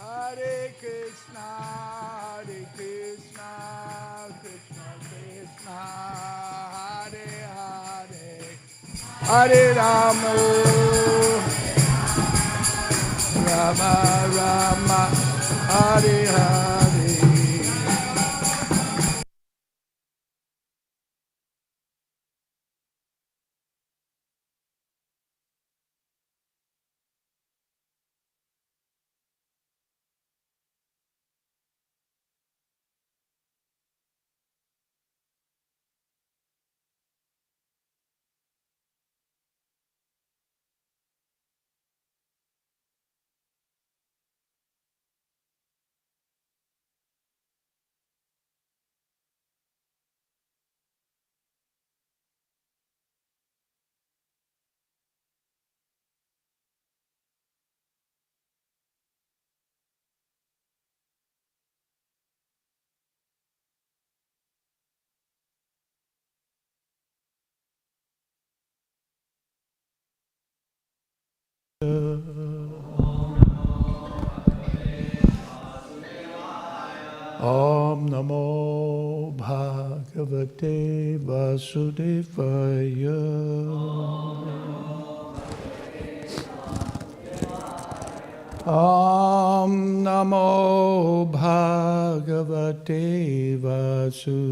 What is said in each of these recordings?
Hare Krishna, Krishna Krishna, Hare Hare, Hare Rama, Rama Rama, Hare Hare. Om Namo Bhagavate Vasudevaya. Om Namo Bhagavate Vasudevaya.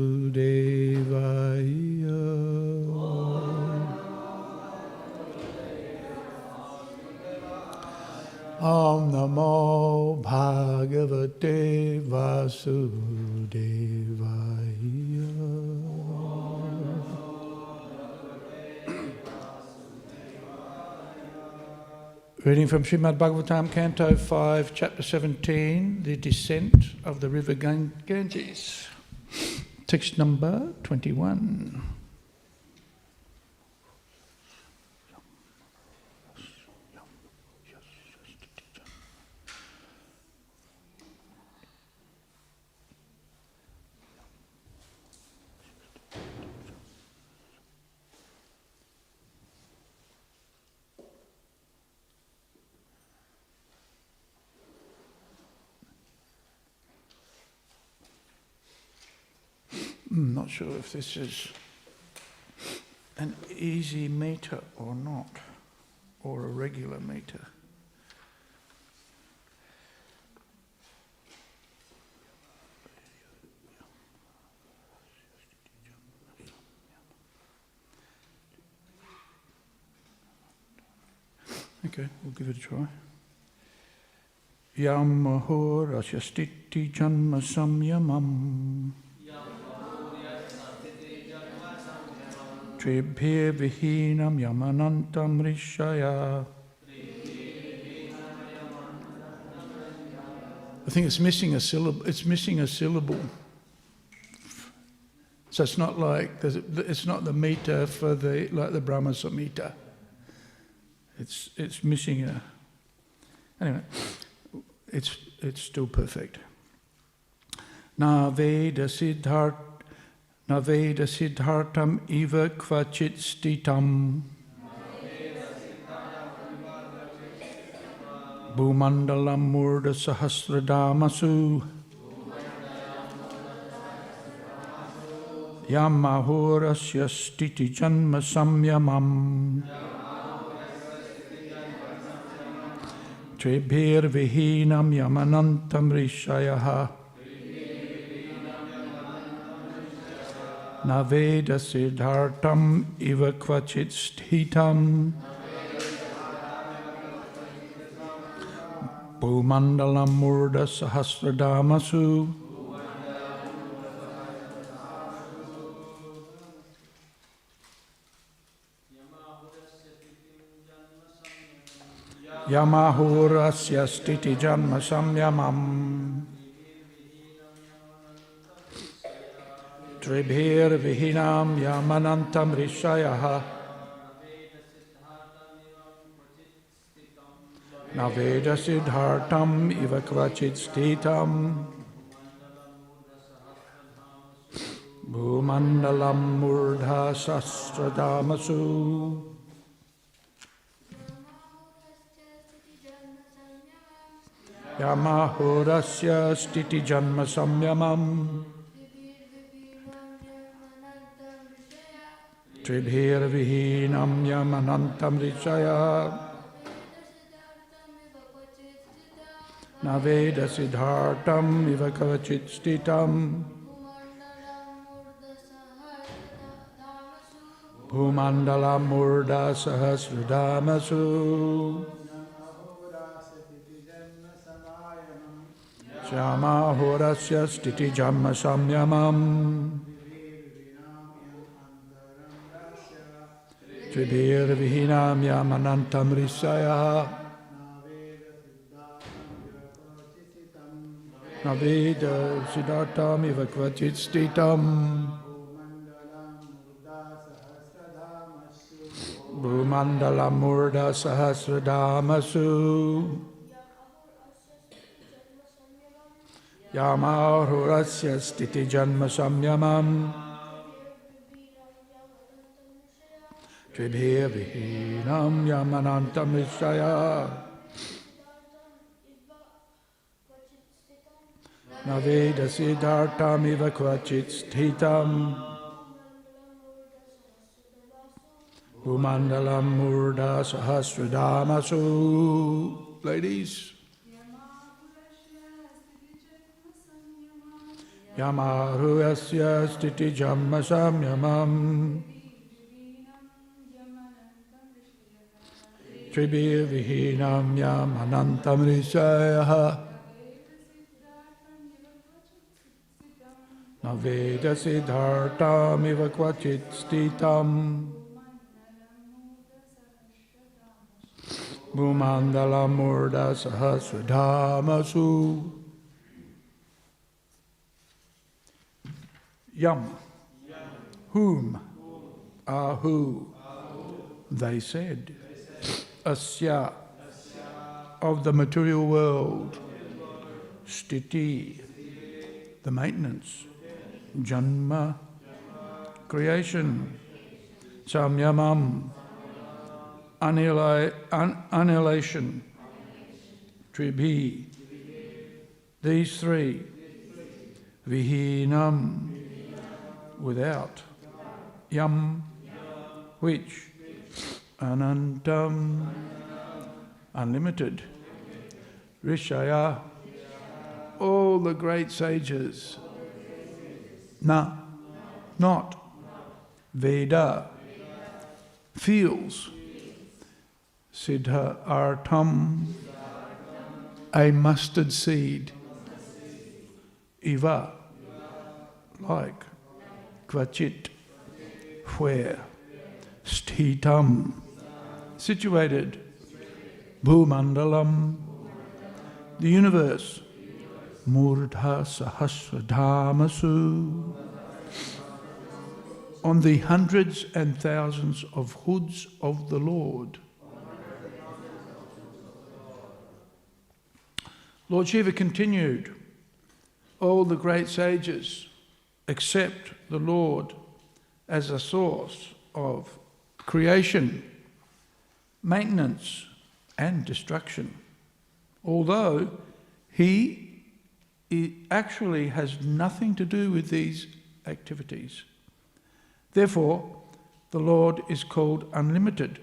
Om Namo Bhagavate Vasudevaya. Reading from Śrīmad Bhāgavatam, Canto 5, Chapter 17, The Descent of the River Ganges. Text number 21. I'm not sure if this is an easy meter or not, or a regular meter. Okay, we'll give it a try. Yam ahorasya stiti janma samyamam Tribhir vihinam yamanantam rishaya. I think it's missing a syllable. It's missing a syllable. So it's not like it's not the meter for the like the Brahma Samhita. It's missing a. Anyway, it's still perfect. Na Veda siddhartam iva kvachit stitam Bhumandalam murda sahasradamasu Yamahorasya stiti janma samyamam Trebhir vihinam yamanantam rishayaha Naveda siddhartam iva kvachit sthitam Bhumandalam murda sahasradamasu Yamahorasya stiti janma samyamam Tribhir vihinam yamanantam rishayaha Naveda siddhartam iva kvachit sthitam Bhumandalam murdha sahasradamasu Yamahorasya stiti janma samyamam Tribhir vihinam yamanantam rishaya Naveda siddhartam iva kavachit stitam Bhumandala murda sahasradamasu Shama horasya stiti jamma samyamam Tribhir vihinam yamanantam risaya Naveda siddhartam iva kvachit stitam Bhumandala murda sahasradamasu Yamahorasya stiti janma samyamam Tribhir vihinam yamanantam rishaya Naveda siddhartam iva kvachit sthitam Bhumandalam murda sahasradamasu. Ladies. Yamaruyasya stiti jamma samyamam Tribhir vihinam yamanantam risaya Naveda siddhartam iva kvachit stitam Bhumandala murda sahasradamasu. Yam, whom, ahu, they said, asya, of the material world, stiti, the maintenance, janma, creation, samyamam, annihilation, tribhi, these three, vihinam, without, yam, which, anantam, unlimited, rishaya, all the great sages, na, not, veda, feels, siddha artam, a mustard seed, iva, like, kvachit, where, sthitam, situated, bhumandalam, the universe, murdha sahasradhamasu, on the hundreds and thousands of hoods of the Lord. Lord Shiva continued, all the great sages accept the Lord as a source of creation, maintenance and destruction, although he actually has nothing to do with these activities. Therefore, the Lord is called unlimited.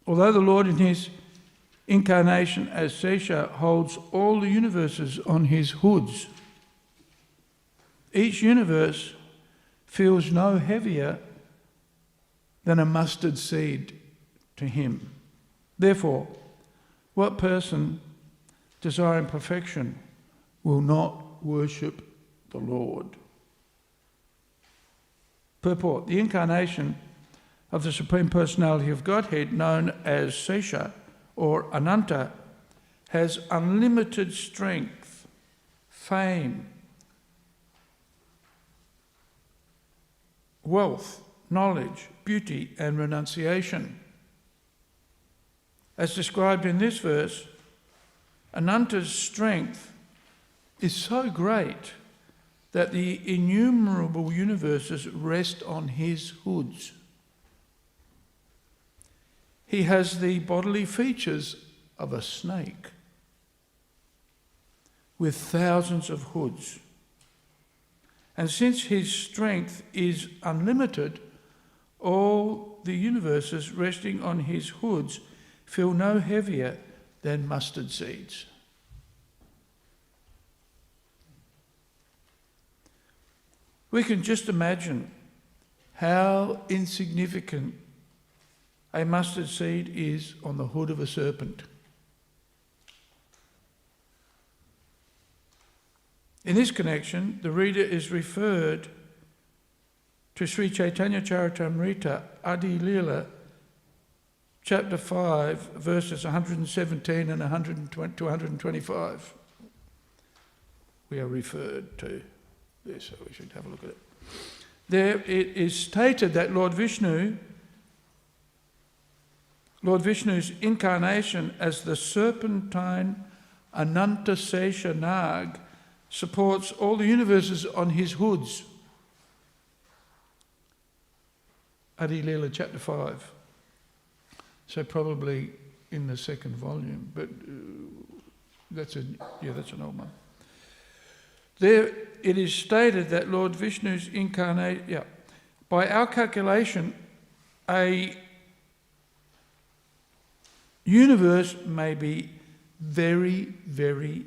Although the Lord in his incarnation as Sesha holds all the universes on his hoods, each universe feels no heavier than a mustard seed to him. Therefore, what person desiring perfection will not worship the Lord? Purport: the incarnation of the Supreme Personality of Godhead, known as Sesha or Ananta, has unlimited strength, fame, wealth, knowledge, beauty, and renunciation. As described in this verse, Ananta's strength is so great that the innumerable universes rest on his hoods. He has the bodily features of a snake. with thousands of hoods. And since his strength is unlimited, all the universes resting on his hoods feel no heavier than mustard seeds. We can just imagine how insignificant a mustard seed is on the hood of a serpent. In this connection, the reader is referred to Sri Chaitanya Charitamrita, Adi Lila, chapter 5, verses 117 and 120 to 125. We are referred to this, so we should have a look at it. There it is stated that Lord Vishnu's incarnation as the serpentine Ananta Sesha Nag supports all the universes on his hoods. Adi Lila, chapter 5. So probably in the second volume, but that's an old one. There it is stated that Lord Vishnu's incarnation, by our calculation, a universe may be very, very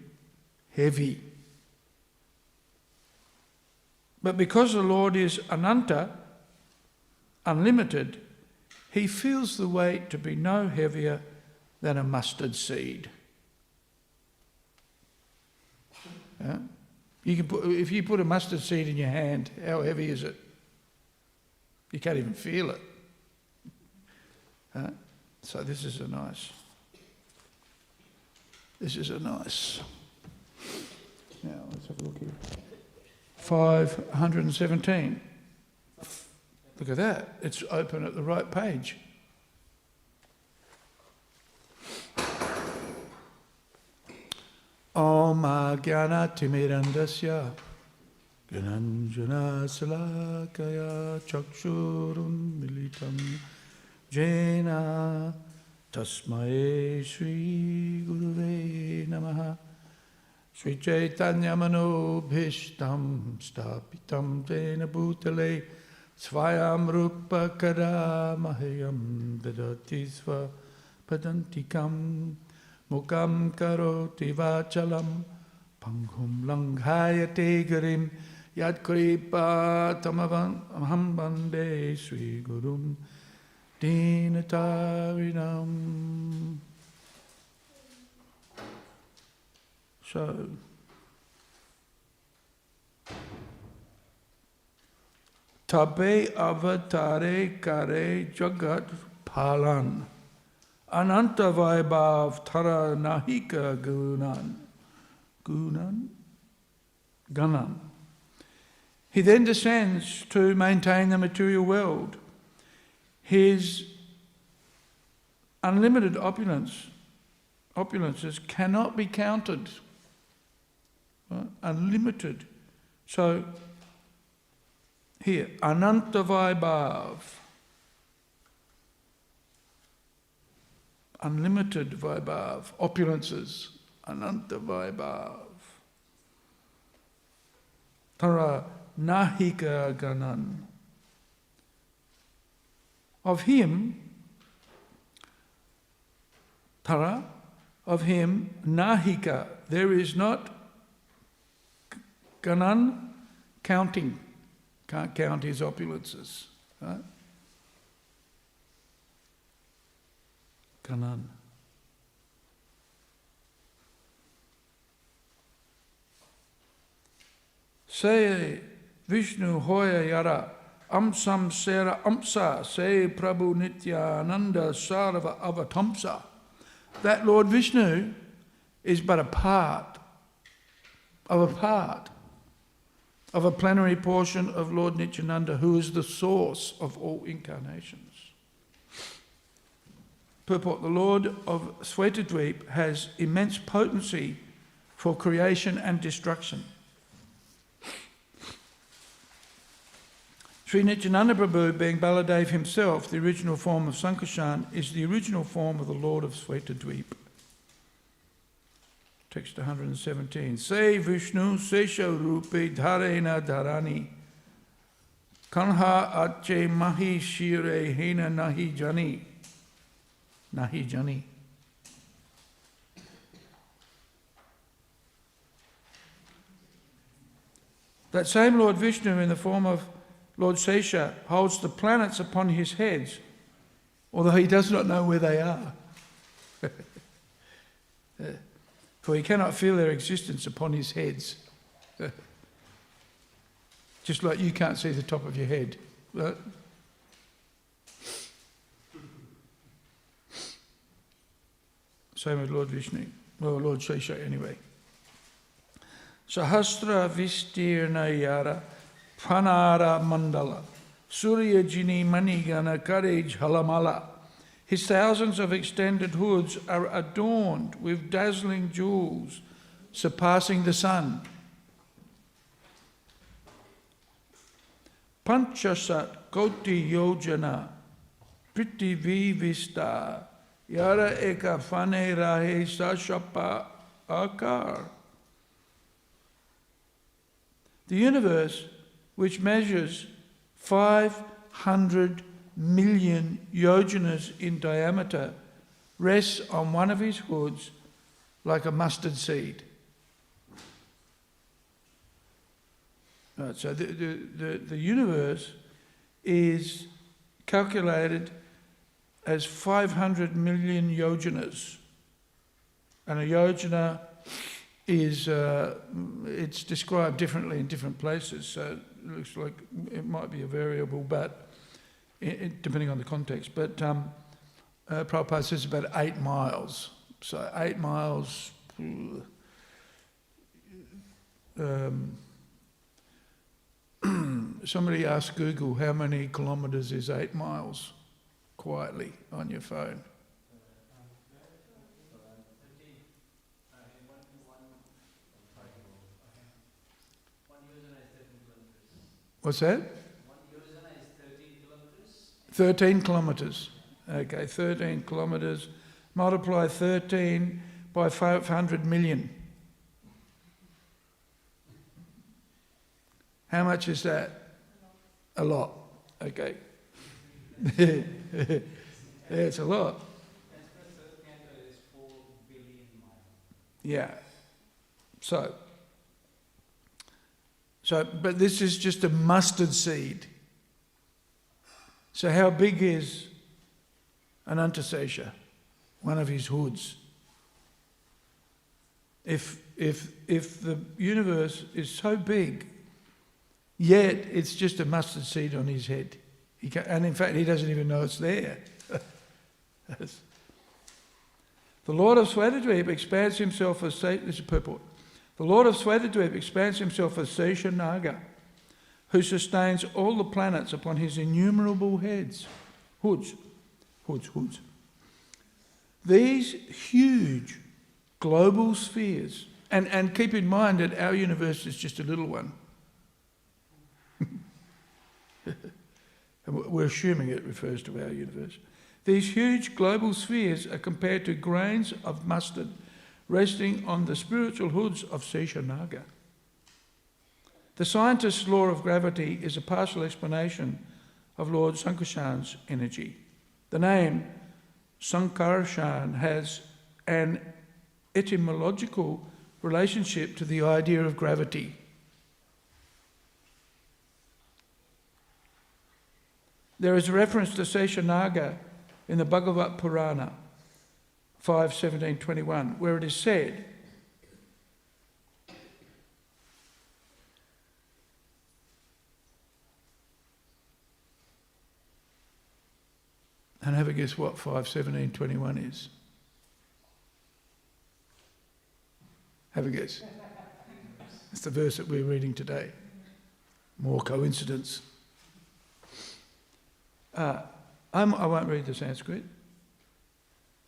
heavy. But because the Lord is Ananta, unlimited, he feels the weight to be no heavier than a mustard seed. Yeah? If you put a mustard seed in your hand, how heavy is it? You can't even feel it. So this is a nice. Now let's have a look here. 517. Look at that. It's open at the right page. Om Jnana Timirandasya Gyananjana Salakaya Chakshurun Militam Jena Tasmae Shri Guruve Namaha Sri Chaitanya Manobhishtam Stapitam Jena Bhutale Svayam Rupa Karamahayam Dadati Sva Padantikam Mukam Karoti Vachalam Panghum Langhayate Garim Yad Kripa Tamaham Bande Sri Gurum Dinatarinam. So, Tabe avatare kare jagat palan ananta vaibhav tara nahika ganan. He then descends to maintain the material world. His unlimited opulences cannot be counted. Right? Unlimited. So, here, Ananta Vaibhav. Unlimited Vaibhav. Opulences. Ananta Vaibhav. Tara Nahika Ganan. Of him, Tara, of him, Nahika, there is not Ganan, counting. Can't count his opulences. Right? Ganan. Say Vishnu Hoya Yara Amsam Sera Amsa Say Prabhu Nityananda Sarva Avatamsa. That Lord Vishnu is but a part of a plenary portion of Lord Nityananda, who is the source of all incarnations. Purport: the Lord of Shwetadweep has immense potency for creation and destruction. Sri Nityananda Prabhu, being Baladev himself, the original form of Sankarshan, is the original form of the Lord of Shwetadweep. Text 117. Se Vishnu Sesha Rupe Dharena Dharani Kanha Ache Mahi Shire Hena Nahi Jani. Nahi Jani. That same Lord Vishnu in the form of Lord Sesha holds the planets upon his heads, although he does not know where they are. For he cannot feel their existence upon his heads. Just like you can't see the top of your head. Right? Same with Lord Vishnu. Well, Lord Sesha anyway. Sahasra Vistirna Yara Pranara Mandala Surya Jini Manigana Karaj Halamala. His thousands of extended hoods are adorned with dazzling jewels, surpassing the sun. Panchasat Koti Yojana Prithvi Vista Yara Eka Fane Rahe Sashapa Akar. The universe, which measures 500 million yojanas in diameter, rests on one of his hoods like a mustard seed. Right, so the universe is calculated as 500 million yojanas. And a yojana is, it's described differently in different places, so it looks like it might be a variable, but depending on the context. But Prabhupada says about 8 miles. So 8 miles, somebody asked Google how many kilometres is 8 miles, quietly on your phone. What's that? 13 kilometres. Okay, 13 kilometres. Multiply 13 by 500 million. How much is that? A lot. Okay. Yeah, it's a lot. Yeah. So, but this is just a mustard seed. So how big is Anantasesha, one of his hoods? If the universe is so big, yet it's just a mustard seed on his head. And in fact, he doesn't even know it's there. The Lord of Swadadweep expands himself as this is purport. The Lord of Swadadweep expands himself as Sesha Naga, who sustains all the planets upon his innumerable hoods. These huge global spheres, and keep in mind that our universe is just a little one. We're assuming it refers to our universe. These huge global spheres are compared to grains of mustard resting on the spiritual hoods of Sesha Naga. The scientist's law of gravity is a partial explanation of Lord Sankarshan's energy. The name Sankarshan has an etymological relationship to the idea of gravity. There is a reference to Sesha Naga in the Bhagavad Purana 5:17-21, where it is said, and have a guess what 5:17-21 is. Have a guess. It's the verse that we're reading today. More coincidence. I won't read the Sanskrit.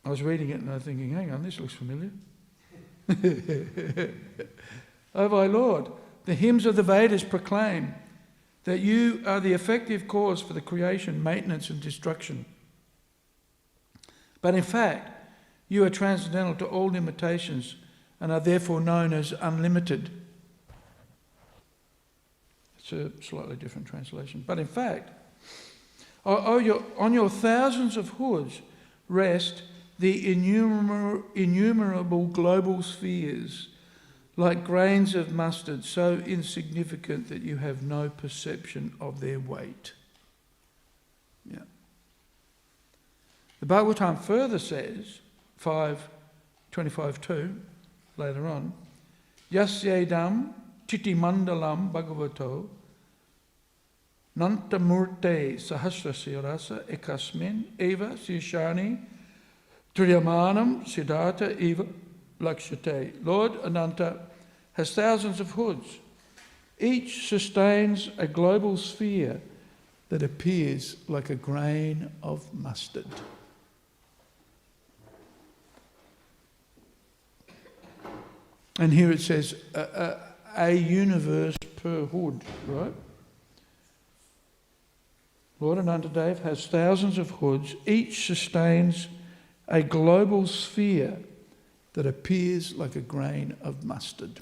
I was reading it and I was thinking, hang on, this looks familiar. O my Lord, the hymns of the Vedas proclaim that you are the effective cause for the creation, maintenance and destruction. But in fact, you are transcendental to all limitations and are therefore known as unlimited. It's a slightly different translation. But in fact, on your thousands of hoods rest the innumerable global spheres, like grains of mustard, so insignificant that you have no perception of their weight. Yeah. The Bhagavatam further says, 5:25-2, later on, Yasyedam titimandalam bhagavato nantamurte sahasrasya rasa ekasmin eva sishani triyamanam siddhartha eva lakshate. Lord Ananta has thousands of hoods. Each sustains a global sphere that appears like a grain of mustard. And here it says a universe per hood, right? Lord Anantadev has thousands of hoods. Each sustains a global sphere that appears like a grain of mustard.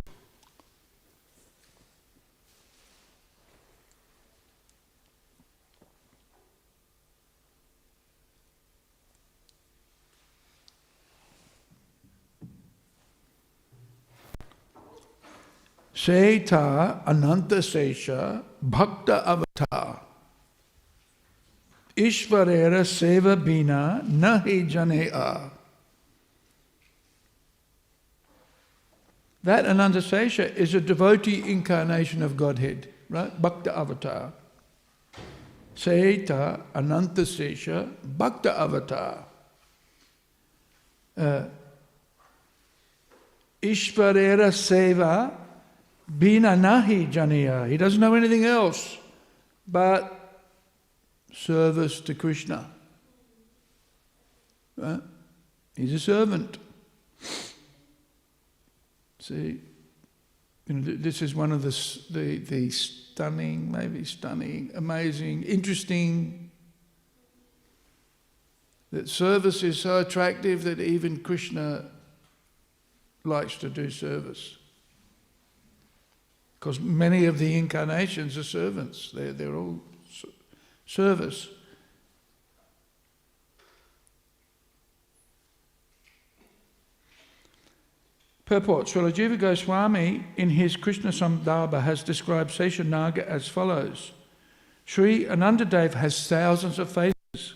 Seta Ananta Sesha Bhakta Avatar Ishvarera Seva Bina Nahi Janea. That Ananta Sesha is a devotee incarnation of Godhead, right? Bhakta Avatar. Seta Ananta Sesha Bhakta Avatar. Ishvarera Seva Bina Nahi Janaya. He doesn't know anything else but service to Krishna. Right? He's a servant. See, this is one of the stunning, amazing, interesting, that service is so attractive that even Krishna likes to do service. Because many of the incarnations are servants. They're all service. Purport. Srila Jiva Goswami in his Krishna Sandarbha has described Seshanaga as follows. Sri Anantadev has thousands of faces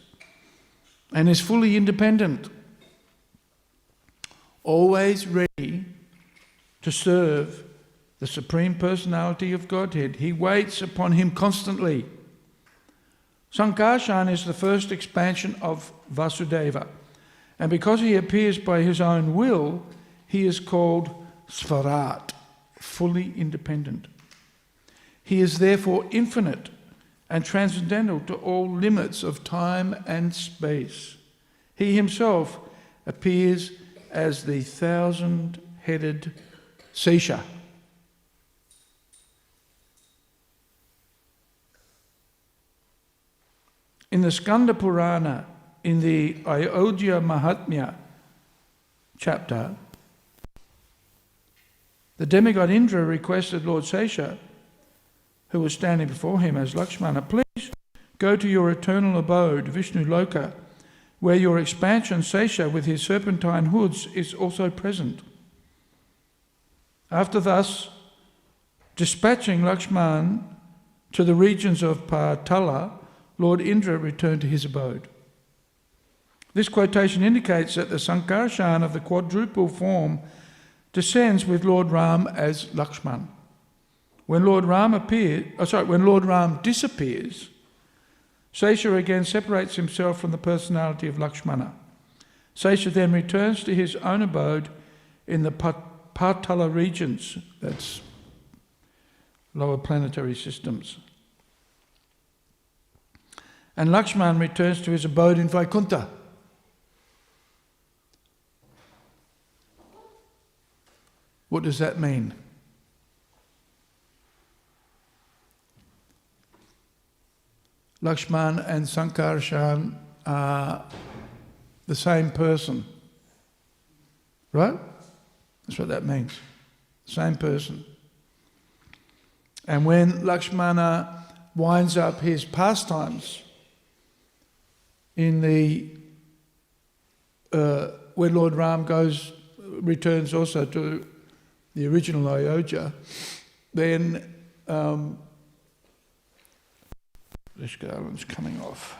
and is fully independent, always ready to serve the Supreme Personality of Godhead. He waits upon him constantly. Sankarshan is the first expansion of Vasudeva, and because he appears by his own will, he is called Svarat, fully independent. He is therefore infinite and transcendental to all limits of time and space. He himself appears as the thousand-headed Sesha. In the Skanda Purana, in the Ayodhya Mahatmya chapter, the demigod Indra requested Lord Sesha, who was standing before him as Lakshmana, please go to your eternal abode, Vishnu Loka, where your expansion Sesha with his serpentine hoods is also present. After thus dispatching Lakshman to the regions of Patala, Lord Indra returned to his abode. This quotation indicates that the Sankarshan of the quadruple form descends with Lord Ram as Lakshman. When Lord Ram disappears, Sesha again separates himself from the personality of Lakshmana. Sesha then returns to his own abode in the Patala regions, that's lower planetary systems. And Lakshman returns to his abode in Vaikuntha. What does that mean? Lakshman and Sankarshan are the same person, right? That's what that means. Same person. And when Lakshmana winds up his pastimes in the when Lord Ram returns also to the original Ayodhya, then this garland's coming off.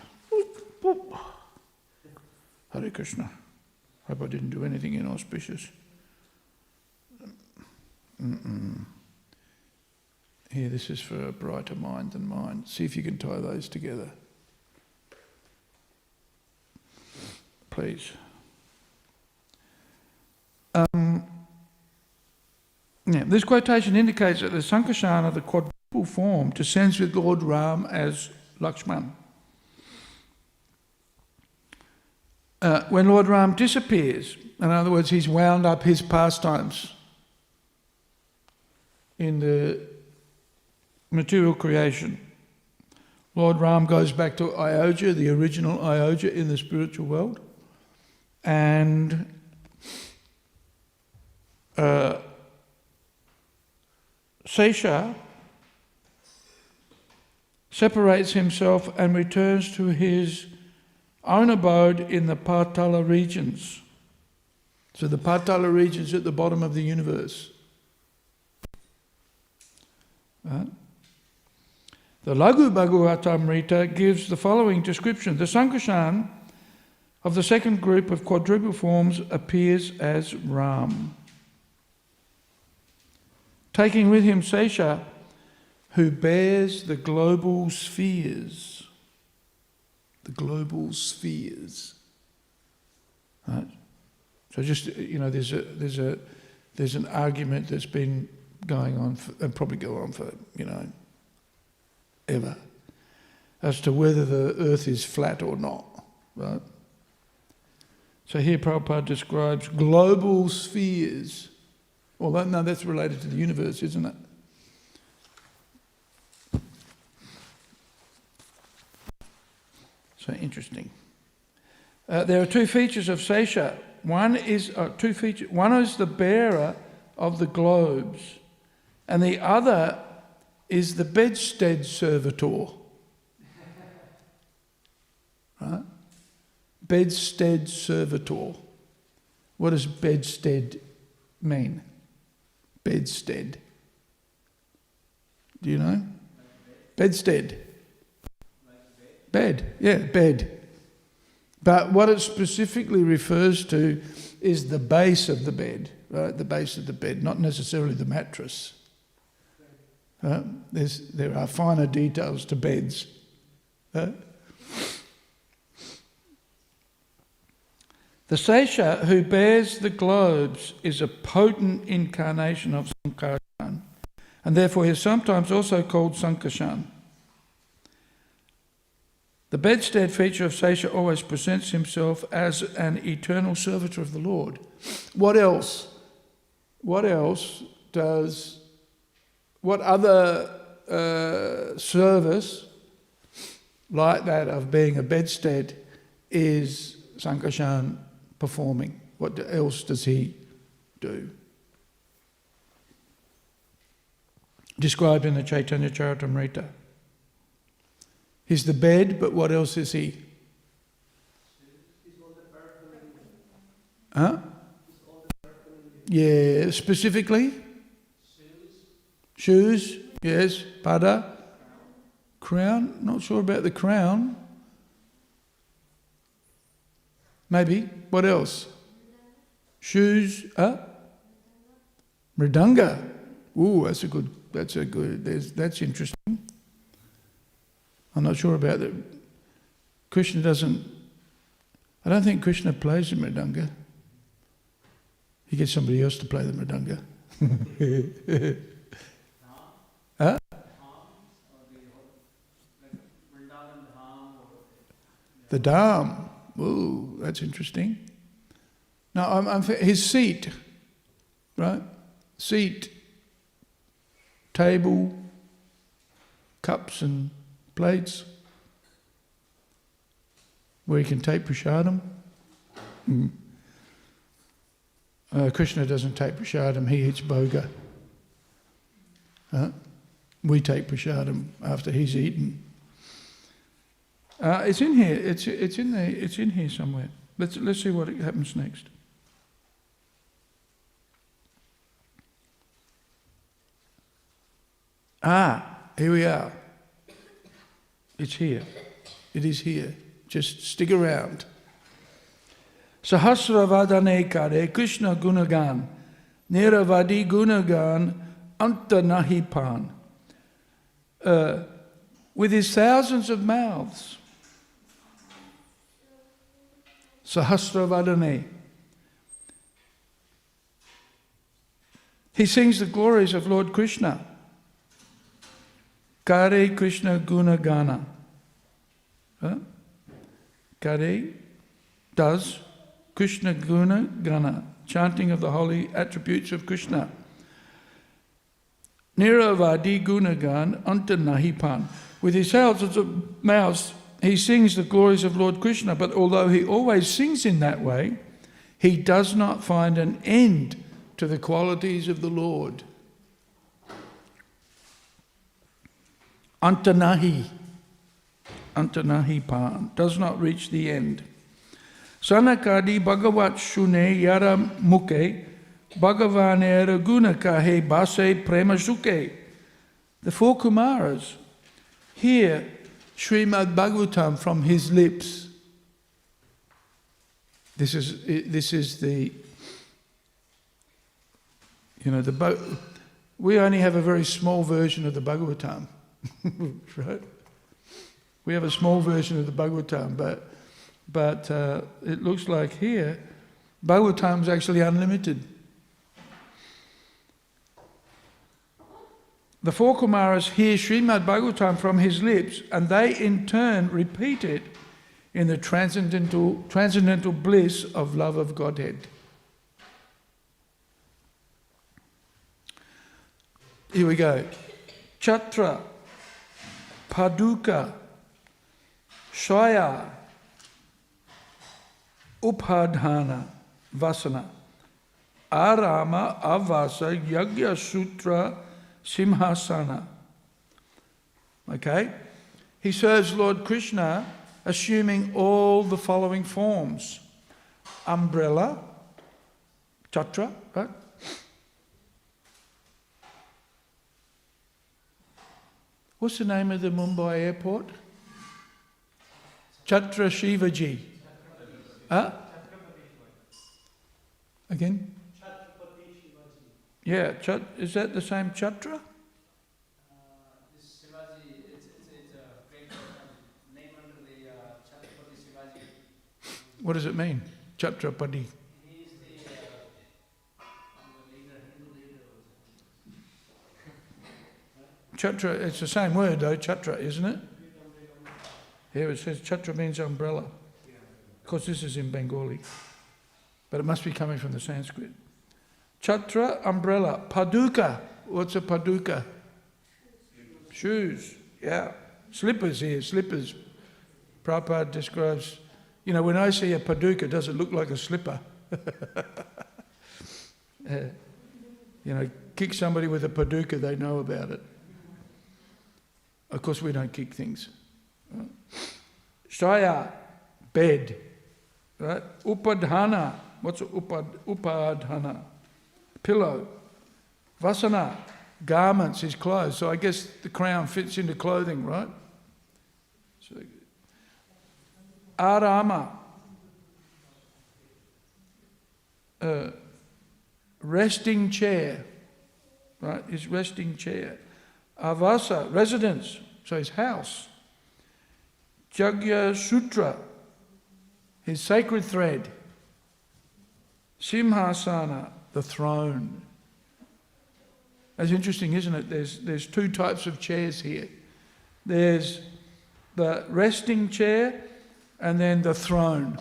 Hare Krishna. Hope I didn't do anything inauspicious. Here, this is for a brighter mind than mine. See if you can tie those together. Please. This quotation indicates that the Sankarsana, the quadruple form, descends with Lord Ram as Lakshman. When Lord Ram disappears, in other words, he's wound up his pastimes in the material creation, Lord Ram goes back to Ayodhya, the original Ayodhya in the spiritual world, and Sesha separates himself and returns to his own abode in the Patala regions. So the Patala regions at the bottom of the universe. Right? The Laghu Bhagavatamrita gives the following description. The Sankarsana of the second group of quadruple forms appears as Ram, taking with him Sesha, who bears the global spheres. The global spheres. Right? So just, there's an argument that's been going on and probably go on for, ever, as to whether the earth is flat or not, right? So here Prabhupada describes global spheres. Well, no, that's related to the universe, isn't it? So interesting. There are two features of Sesha. One is the bearer of the globes, and the other is the bedstead servitor. Right? Bedstead servitor. What does bedstead mean? Bedstead. Do you know? Bedstead. Bed. Yeah, bed. But what it specifically refers to is the base of the bed, right? The base of the bed, not necessarily the mattress. There are finer details to beds. The Sesha who bears the globes is a potent incarnation of Sankarsana, and therefore he is sometimes also called Sankarsana. The bedstead feature of Sesha always presents himself as an eternal servitor of the Lord. What else? What other service like that of being a bedstead is Sankarsana performing? What else does he do? Described in the Chaitanya Charitamrita. He's the bed, but what else is he? Huh? Yeah, specifically? Shoes, yes. Pada? Crown? Not sure about the crown. Maybe. What else? Shoes, Mridanga. Ooh, that's interesting. I'm not sure about that. I don't think Krishna plays the mridanga. He gets somebody else to play the mridanga. Huh? The dham. Ooh, that's interesting. No, his seat, right? Seat, table, cups and plates, where you can take prasadam. Krishna doesn't take prasadam, he eats bhoga. We take prasadam after he's eaten. It's in here. It's in here somewhere. Let's see what happens next. Here we are. It's here. It is here. Just stick around. Sahasravadane kare Krishna gunagan, niravadi gunagan anta nahi pan. With his thousands of mouths. Sahasravadane. He sings the glories of Lord Krishna. Kare Krishna Gunagana. Kare does Krishna Gunagana, chanting of the holy attributes of Krishna. Niravadi Gunagan Anta Nahipan. With his thousands of mouths, he sings the glories of Lord Krishna, but although he always sings in that way, he does not find an end to the qualities of the Lord. Antanahi pan, does not reach the end. Sanakadi Bhagavat Shune Yara Muke Bhagavanera Gunakahe Base Prema Suke. The four Kumaras hear Śrīmad Bhāgavatam from his lips. This is the, we only have a very small version of the Bhagavatam. Right? We have a small version of the Bhagavatam, but it looks like here, Bhagavatam is actually unlimited. The four Kumaras hear Śrīmad Bhāgavatam from his lips, and they in turn repeat it in the transcendental bliss of love of Godhead. Here we go. Chatra, Paduka, Shaya, Upadhana, Vasana, Arama, Avasa, Yagya Sutra, Simhasana. Okay? He serves Lord Krishna assuming all the following forms. Umbrella, Chatra, right? What's the name of the Mumbai airport? Chhatra Shivaji. Again? Yeah, is that the same Chhatra? This Shivaji, it's a great name under the Chhatrapati Shivaji. What does it mean? Chhatrapati. He is the leader, Hindu leader. Chhatra, it's the same word though, Chhatra, isn't it? Here it says Chhatra means umbrella. Of course this is in Bengali, but it must be coming from the Sanskrit. Chhatra, umbrella. Paduka. What's a paduka? Shoes. Yeah. Slippers here, slippers. Prabhupada describes, when I see a paduka, does it look like a slipper? Kick somebody with a paduka, they know about it. Of course, we don't kick things. Right? Shaya, bed. Right? Upadhana. What's upadhana? Pillow. Vasana, garments is clothes. So I guess the crown fits into clothing, right? So, Arama, resting chair, right? His resting chair. Avasa, residence, so his house. Jagya Sutra, his sacred thread. Simhasana, the throne. That's interesting, isn't it? There's two types of chairs here. There's the resting chair and then the throne.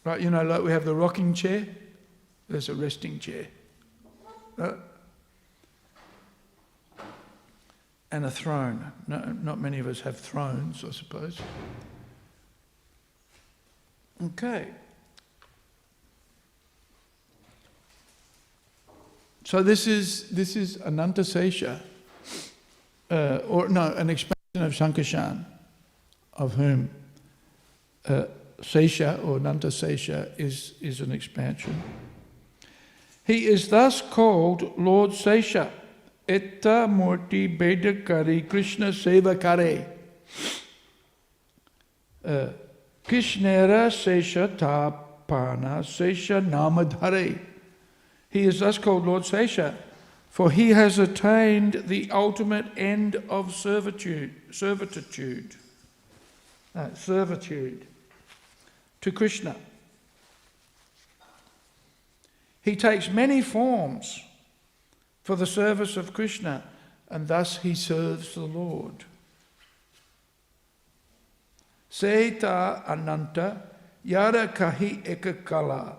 Right, like we have the rocking chair. There's a resting chair. And a throne. No, not many of us have thrones, I suppose. Okay. So this is Ananta Sesha, an expansion of Sankarshan, of whom Sesha or Ananta Sesha is an expansion. He is thus called Lord Sesha, Etta Murti Bedakari Krishna Sevakare. Krishnera Sesha Tapana Sesha Namadhare. He is thus called Lord Sesha, for he has attained the ultimate end of servitude to Krishna. He takes many forms for the service of Krishna, and thus he serves the Lord. Seta Ananta Yara Kahi Ekakala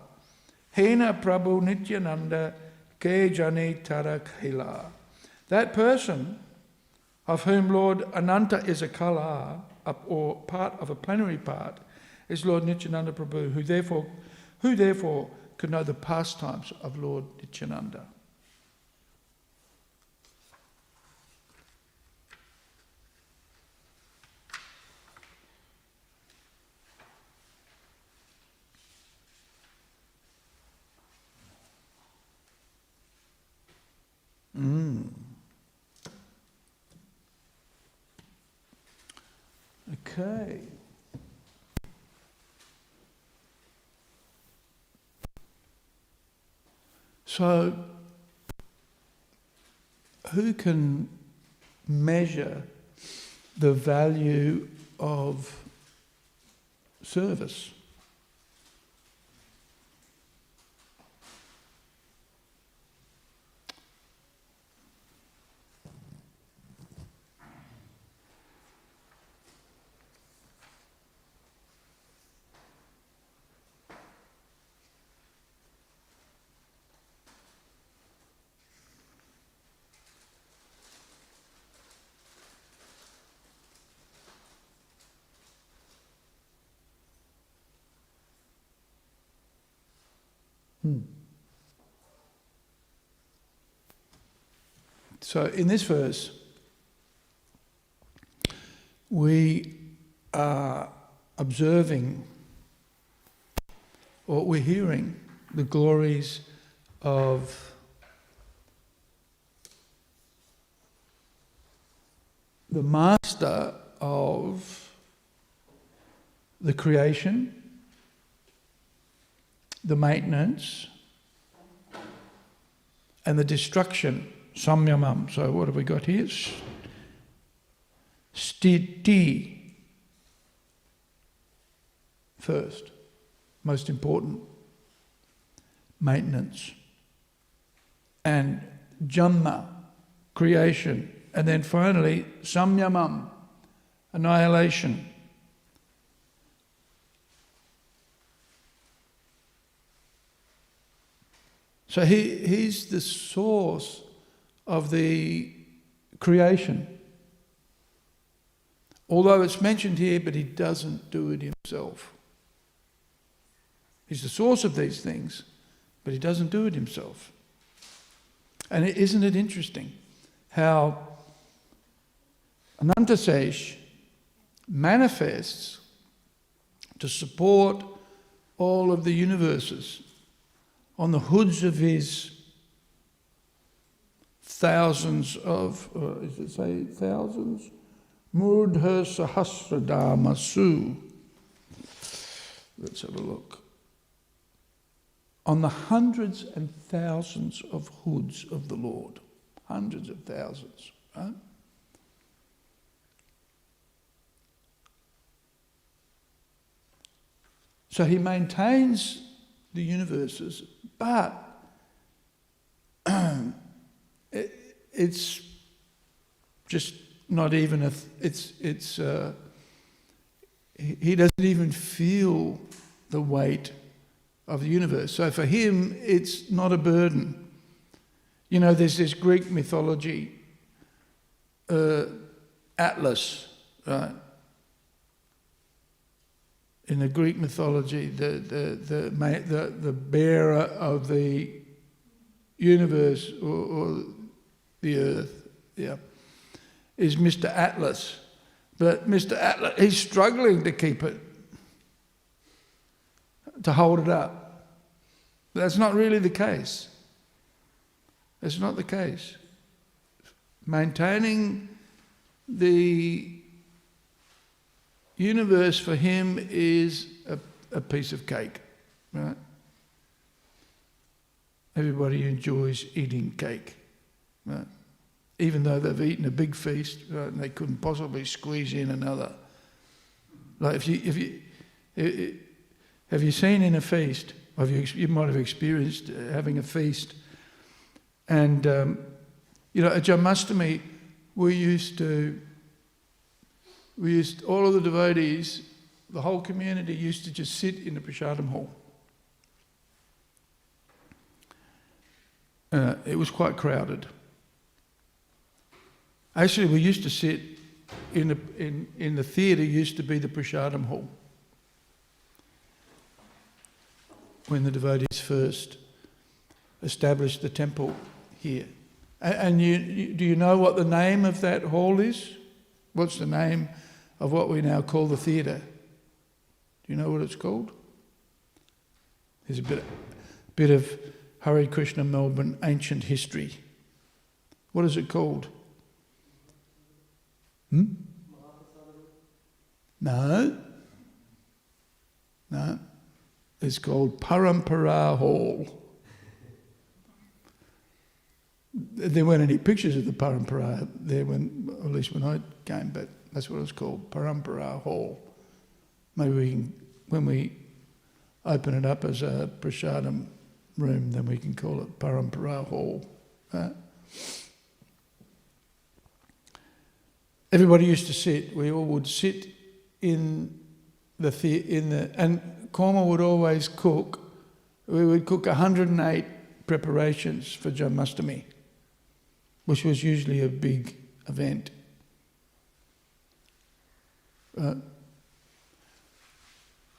Hena Prabhu Nityananda Ke Jane Tarakhila. That person of whom Lord Ananta is a kala, or part of a plenary part, is Lord Nityananda Prabhu, who therefore could know the pastimes of Lord Nityananda. Okay. So, who can measure the value of service? So in this verse, we are observing, or we're hearing, the glories of the master of the creation, the maintenance, and the destruction, samyamam. So what have we got here? Sthiti first, most important, maintenance, and janma, creation, and then finally samyamam, annihilation. So he's the source of the creation. Although it's mentioned here, but he doesn't do it himself. He's the source of these things, but he doesn't do it himself. And isn't it interesting how Anantasesh manifests to support all of the universes on the hoods of his thousands of, does it say thousands? Murdha Sahasradamasu. Let's have a look. On the hundreds and thousands of hoods of the Lord. Hundreds of thousands, right? So he maintains the universes, but it's just not even he doesn't even feel the weight of the universe. So for him, it's not a burden. You know, there's this Greek mythology, Atlas, right? In the Greek mythology, the bearer of the universe or the earth, is Mr. Atlas. But Mr. Atlas, he's struggling to keep it, to hold it up. That's not really the case. That's not the case. Maintaining the universe for him is a piece of cake, right? Everybody enjoys eating cake, right? Even though they've eaten a big feast, right, and they couldn't possibly squeeze in another. Like have you seen in a feast? You might have experienced having a feast, and at Janmashtami we used all of the devotees, the whole community used to just sit in the prasadam hall. It was quite crowded. Actually, we used to sit in the theatre. Used to be the prasadam hall when the devotees first established the temple here. And do you know what the name of that hall is? What's the name of what we now call the theatre? Do you know what it's called? There's a bit of Hare Krishna Melbourne ancient history. What is it called? No. It's called Parampara Hall. There weren't any pictures of the Parampara there at least when I came, but that's what it's called, Parampara Hall. Maybe we can, when we open it up as a prasadam room, then we can call it Parampara Hall. Everybody used to sit. We all would sit in the and Korma would always cook. We would cook 108 preparations for Janmashtami, which was usually a big event.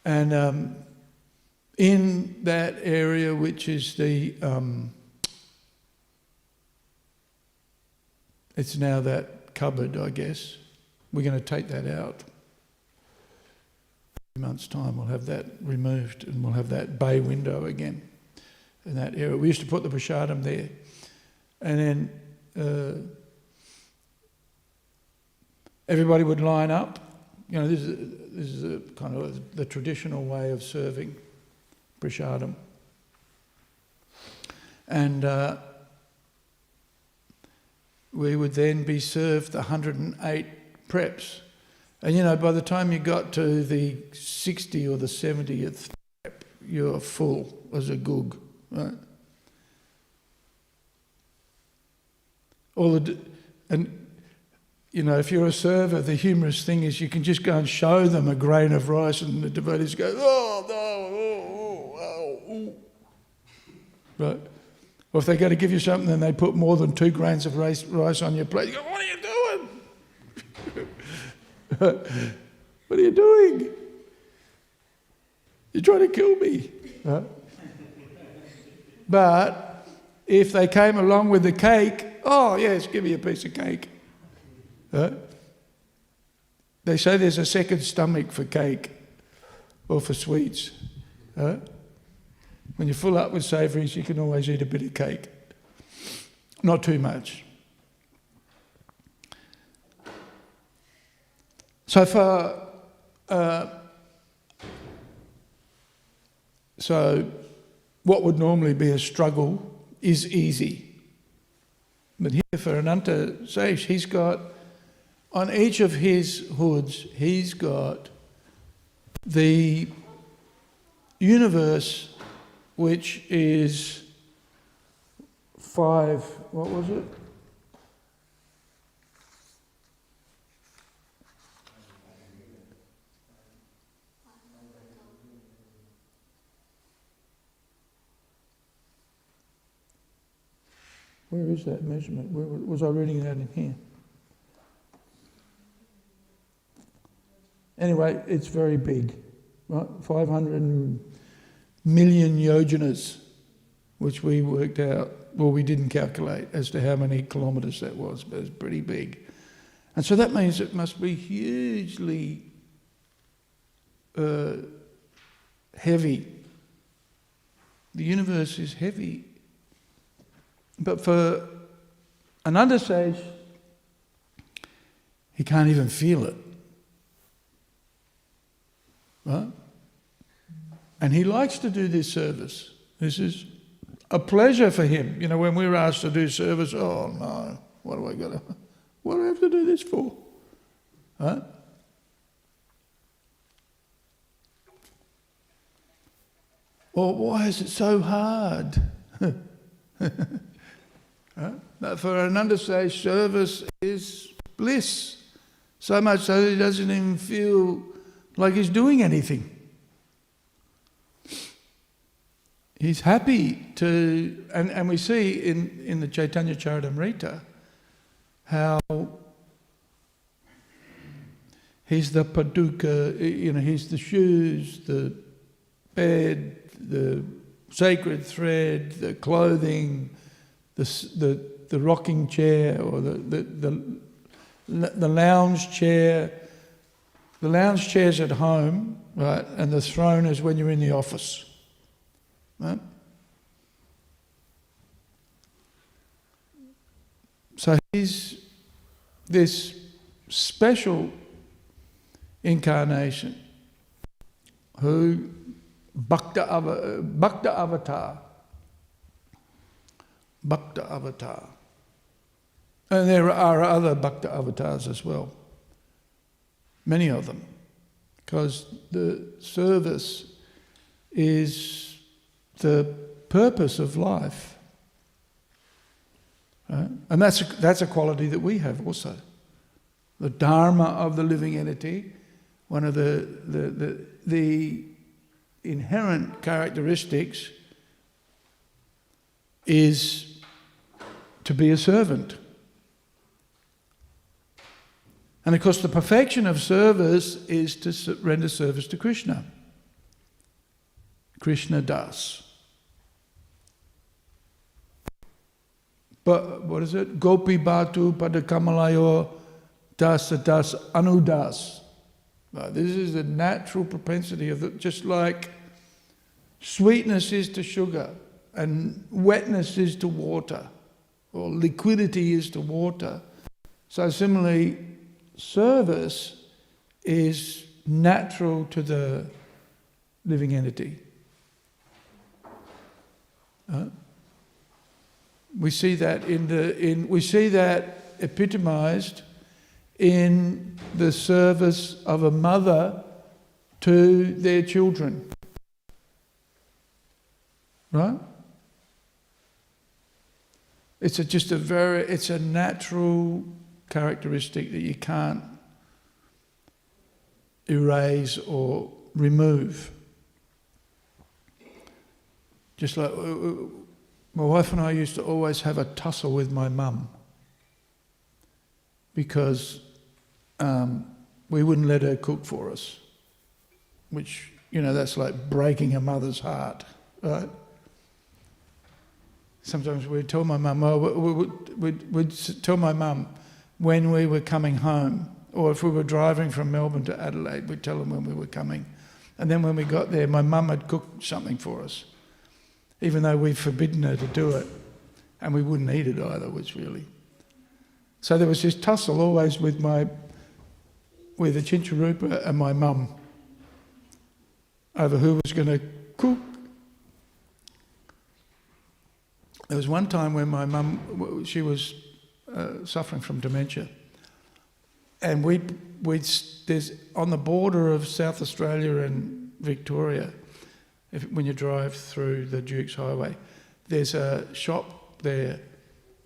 And in that area, which is it's now that cupboard, I guess. We're going to take that out. In a month's time, we'll have that removed and we'll have that bay window again in that area. We used to put the prasadam there. And then everybody would line up. This is a kind of the traditional way of serving prasadam. And we would then be served 108 preps. And by the time you got to the 60 or the 70th prep, you're full as a gug, right? If you're a server, the humorous thing is you can just go and show them a grain of rice and the devotees go, right? Or if they're going to give you something and they put more than 2 grains of rice on your plate, you go, what are you doing? What are you doing? You're trying to kill me. Right? But if they came along with the cake, oh yes, give me a piece of cake. Right? They say there's a second stomach for cake or for sweets. Right? When you're full up with savouries, you can always eat a bit of cake. Not too much. So what would normally be a struggle is easy. But here for Ananta Seish, he's got, on each of his hoods, he's got the universe, which is 5, what was it? Where is that measurement? Where was I reading that in here? Anyway, it's very big, right? 500 million yojanas which we worked out, well, we didn't calculate as to how many kilometres that was, but it's pretty big. And so that means it must be hugely heavy. The universe is heavy. But for an under-sage, he can't even feel it. Right? And he likes to do this service. This is a pleasure for him. You know, when we're asked to do service, oh no, what do I have to do this for? Right? Or why is it so hard? Right? But for an understage, service is bliss. So much so that he doesn't even feel like he's doing anything. He's happy to, and we see in the Chaitanya Charitamrita how he's the paduka, you know, he's the shoes, the bed, the sacred thread, the clothing, the rocking chair, or the lounge chair. The lounge chair's at home, right, and the throne is when you're in the office. Right? So he's this special incarnation who Bhakta Avatar. And there are other Bhakta avatars as well. Many of them. Because the service is the purpose of life. Right? And that's a quality that we have also. The Dharma of the living entity, one of the inherent characteristics is to be a servant. And of course the perfection of service is to render service to Krishna. Krishna das. But what is it? Gopi bhatu padakamalayo das anudas. This is the natural propensity of it, just like sweetness is to sugar and wetness is to water, or liquidity is to water. So similarly, service is natural to the living entity. We see that we see that epitomized in the service of a mother to their children. Right? It's a natural characteristic that you can't erase or remove. Just like my wife and I used to always have a tussle with my mum because we wouldn't let her cook for us, which, you know, that's like breaking a mother's heart, right? Sometimes we'd tell my mum, we'd tell my mum when we were coming home, or if we were driving from Melbourne to Adelaide, we'd tell them when we were coming. And then when we got there, my mum had cooked something for us, even though we'd forbidden her to do it, and we wouldn't eat it either, which really. So there was this tussle always with the Chincharupa and my mum over who was going to cook. There was one time when my mum, she was suffering from dementia, and there's on the border of South Australia and Victoria, when you drive through the Duke's Highway, there's a shop there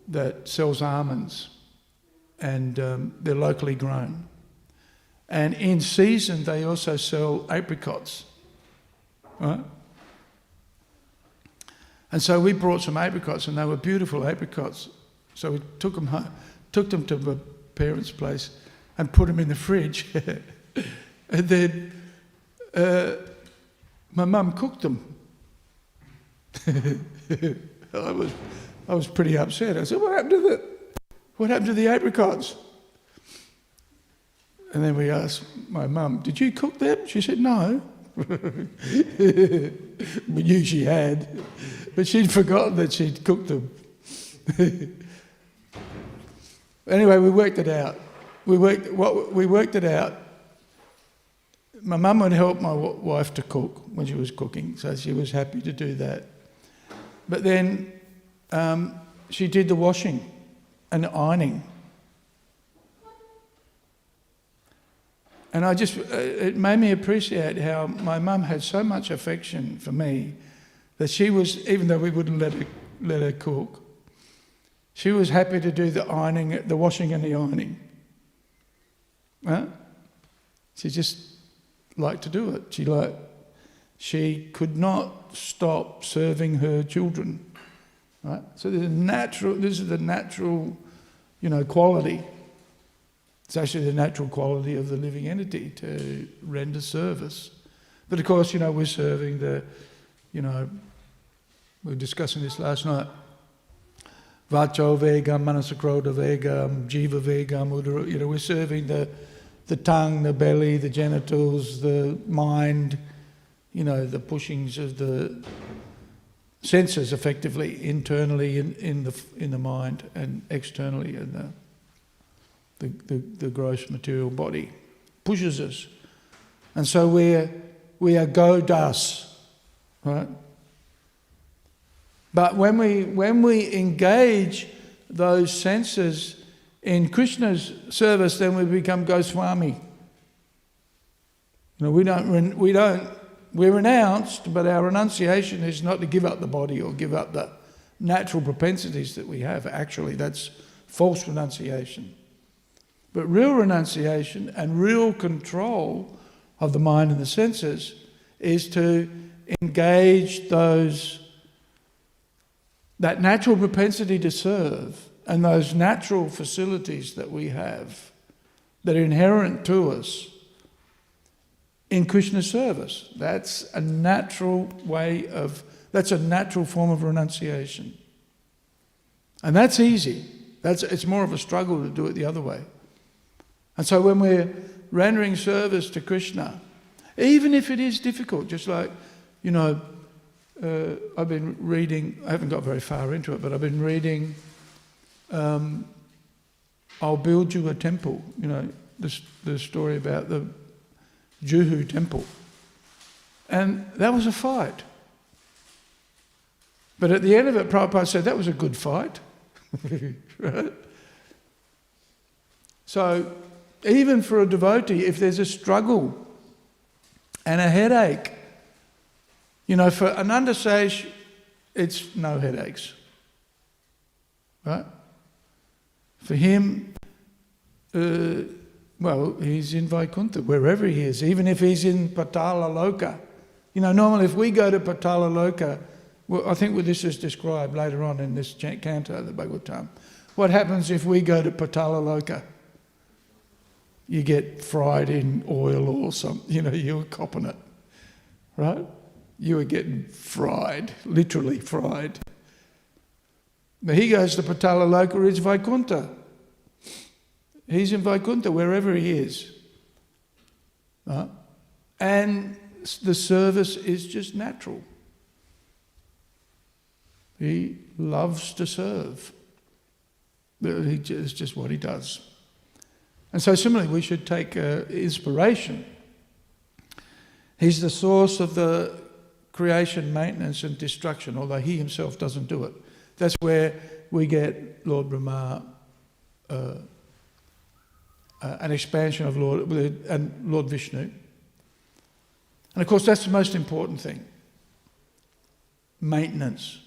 that sells almonds, and they're locally grown. And in season, they also sell apricots, right? And so we brought some apricots, and they were beautiful apricots. So we took them home, took them to my parents' place, and put them in the fridge. And then my mum cooked them. I was pretty upset. I said, what happened to the apricots? And then we asked my mum, did you cook them? She said, no. We knew she had, but she'd forgotten that she'd cooked them. Anyway, we worked it out. We worked it out. My mum would help my wife to cook when she was cooking, so she was happy to do that. But then she did the washing and the ironing. And it made me appreciate how my mum had so much affection for me that she was, even though we wouldn't let her cook, she was happy to do the ironing, the washing and the ironing. Huh? She just liked to do it. She could not stop serving her children. Right? So this is the natural, quality. It's actually the natural quality of the living entity to render service. But of course, we're serving we were discussing this last night. Vacho vegam, manasakroda vegam, jiva vegam, udara, we're serving the tongue, the belly, the genitals, the mind, the pushings of the senses effectively, internally in the mind and externally in the gross material body. Pushes us. And so we are godas, right? But when we engage those senses in Krishna's service, then we become Goswami. We're renounced, but our renunciation is not to give up the body or give up the natural propensities that we have. Actually, that's false renunciation. But real renunciation and real control of the mind and the senses is to engage that natural propensity to serve and those natural facilities that we have that are inherent to us in Krishna's service. That's a natural form of renunciation. And that's easy. It's more of a struggle to do it the other way. And so when we're rendering service to Krishna, even if it is difficult, just like, I've been reading, I haven't got very far into it, but I've been reading I'll Build You a Temple, the story about the Juhu temple. And that was a fight. But at the end of it, Prabhupada said, that was a good fight. Right? So even for a devotee, if there's a struggle and a headache, for Ananda Sage, it's no headaches. Right? For him, he's in Vaikuntha, wherever he is, even if he's in Patala Loka. Normally if we go to Patala Loka, I think this is described later on in this canto of the Bhagavatam. What happens if we go to Patala Loka? You get fried in oil or something, you're copping it, right? You are getting fried, literally fried. But he goes to Patala Loka, it's Vaikuntha. He's in Vaikuntha, wherever he is. Right? And the service is just natural. He loves to serve. It's just what he does. And so similarly, we should take inspiration. He's the source of the creation, maintenance and destruction, although he himself doesn't do it. That's where we get Lord Brahma, an expansion of Lord Vishnu. And of course, that's the most important thing. Maintenance.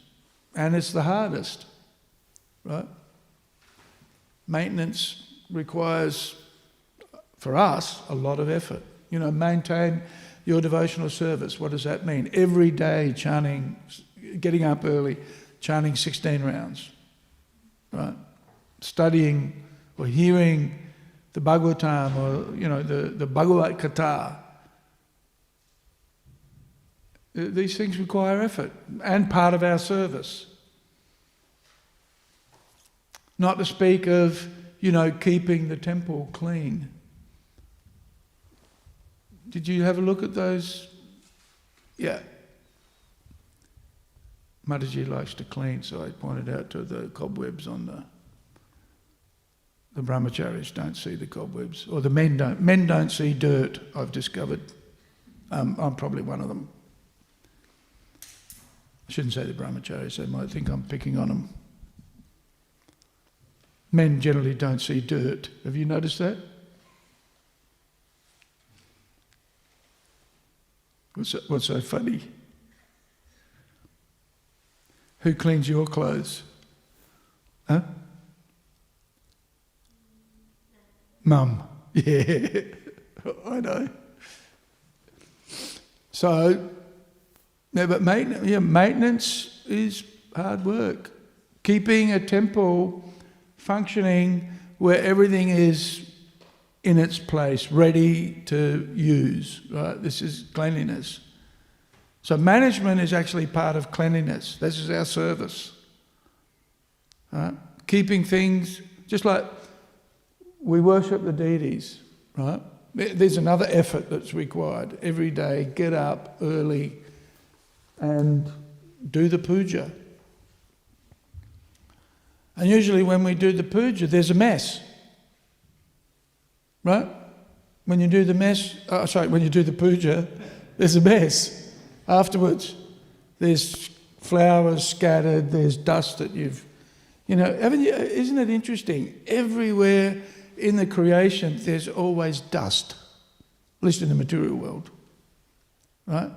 And it's the hardest, right? Maintenance requires, for us, a lot of effort. Maintain your devotional service. What does that mean? Every day chanting, getting up early, chanting 16 rounds, right? Studying or hearing the Bhagavatam or, the Bhagavad Gita. These things require effort and part of our service. Not to speak of, keeping the temple clean. Did you have a look at those? Yeah. Mataji likes to clean, so I pointed out to the cobwebs on the brahmacharis don't see the cobwebs, or the men don't. Men don't see dirt, I've discovered. I'm probably one of them. I shouldn't say the brahmacharis, they might think I'm picking on them. Men generally don't see dirt. Have you noticed that? What's so funny? Who cleans your clothes? Huh? Mum. Yeah, I know. So, no, but maintenance is hard work. Keeping a temple functioning where everything is in its place, ready to use, right? This is cleanliness. So management is actually part of cleanliness. This is our service. Right? Keeping things, just like we worship the deities, right? There's another effort that's required. Every day, get up early and do the puja. And usually when we do the puja, there's a mess. Right? When you do the when you do the puja, there's a mess. Afterwards, there's flowers scattered, there's dust that isn't it interesting? Everywhere in the creation, there's always dust, at least in the material world. Right?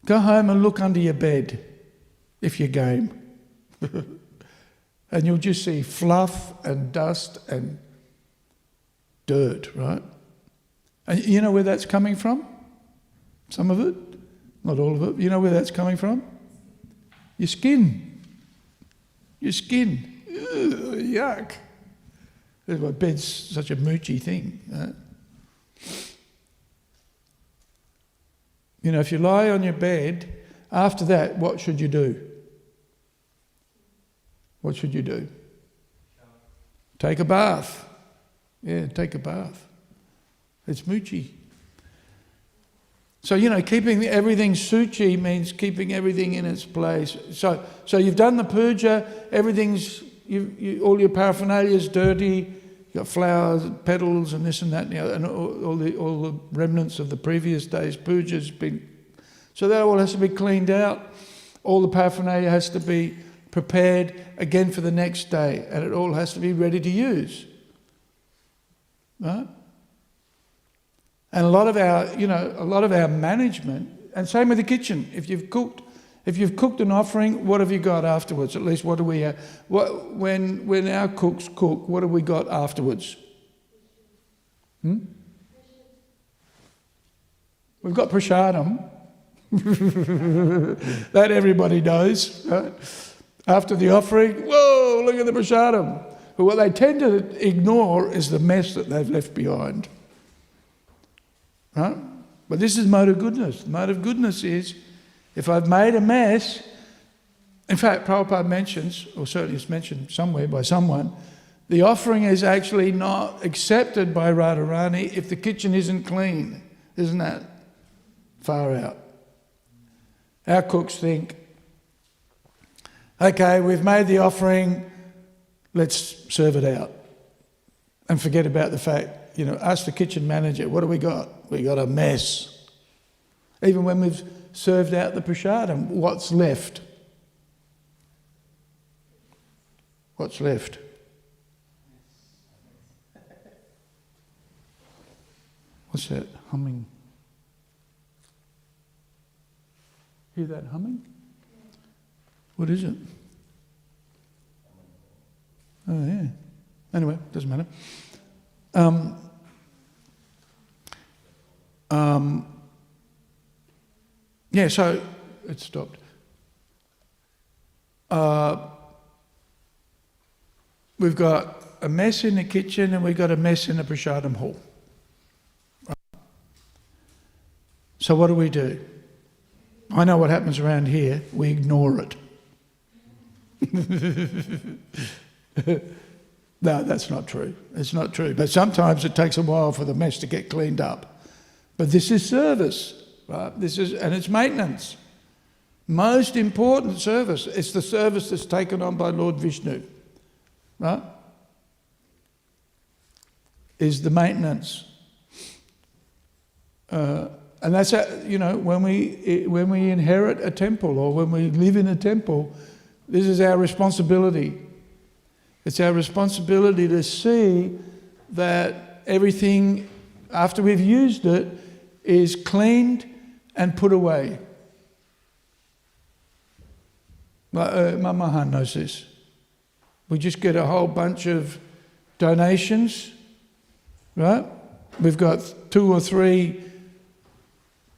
Go home and look under your bed, if you're game. And you'll just see fluff and dust and dirt, right? And you know where that's coming from? Some of it, not all of it. You know where that's coming from? Your skin. Your skin. Ugh, yuck. That's why bed's such a moochy thing. Right? If you lie on your bed, after that, what should you do? What should you do? Take a bath. Yeah, take a bath. It's moochy. So, keeping everything suchi means keeping everything in its place. So you've done the puja, everything's, all your paraphernalia is dirty, you've got flowers, petals and this and that and all the remnants of the previous day's puja's been... So that all has to be cleaned out. All the paraphernalia has to be prepared again for the next day, and it all has to be ready to use. Right? And a lot of our management, and same with the kitchen. If you've cooked an offering, what have you got afterwards? At least what do we have? When our cooks cook, what have we got afterwards? We've got prasadam. That everybody knows. Right? After the offering, whoa, look at the prasadam. But what they tend to ignore is the mess that they've left behind. Right? But this is mode of goodness. The mode of goodness is, if I've made a mess, in fact, Prabhupada mentions, or certainly it's mentioned somewhere by someone, the offering is actually not accepted by Radharani if the kitchen isn't clean. Isn't that far out? Our cooks think, okay, we've made the offering, let's serve it out. And forget about the fact, ask the kitchen manager, what do we got? We got a mess. Even when we've served out the prasadam, what's left? What's left? What's that humming? Hear that humming? What is it? Oh, yeah. Anyway, doesn't matter. Yeah, so it stopped. We've got a mess in the kitchen and we've got a mess in the prasadam hall. Right. So what do? I know what happens around here. We ignore it. No, that's not true. It's not true. But sometimes it takes a while for the mess to get cleaned up. But this is service, right? And it's maintenance. Most important service. It's the service that's taken on by Lord Vishnu, right? Is the maintenance. And that's, when we inherit a temple or when we live in a temple, this is our responsibility. It's our responsibility to see that everything, after we've used it, is cleaned and put away. My Mahan knows this. We just get a whole bunch of donations, right? We've got 2 or 3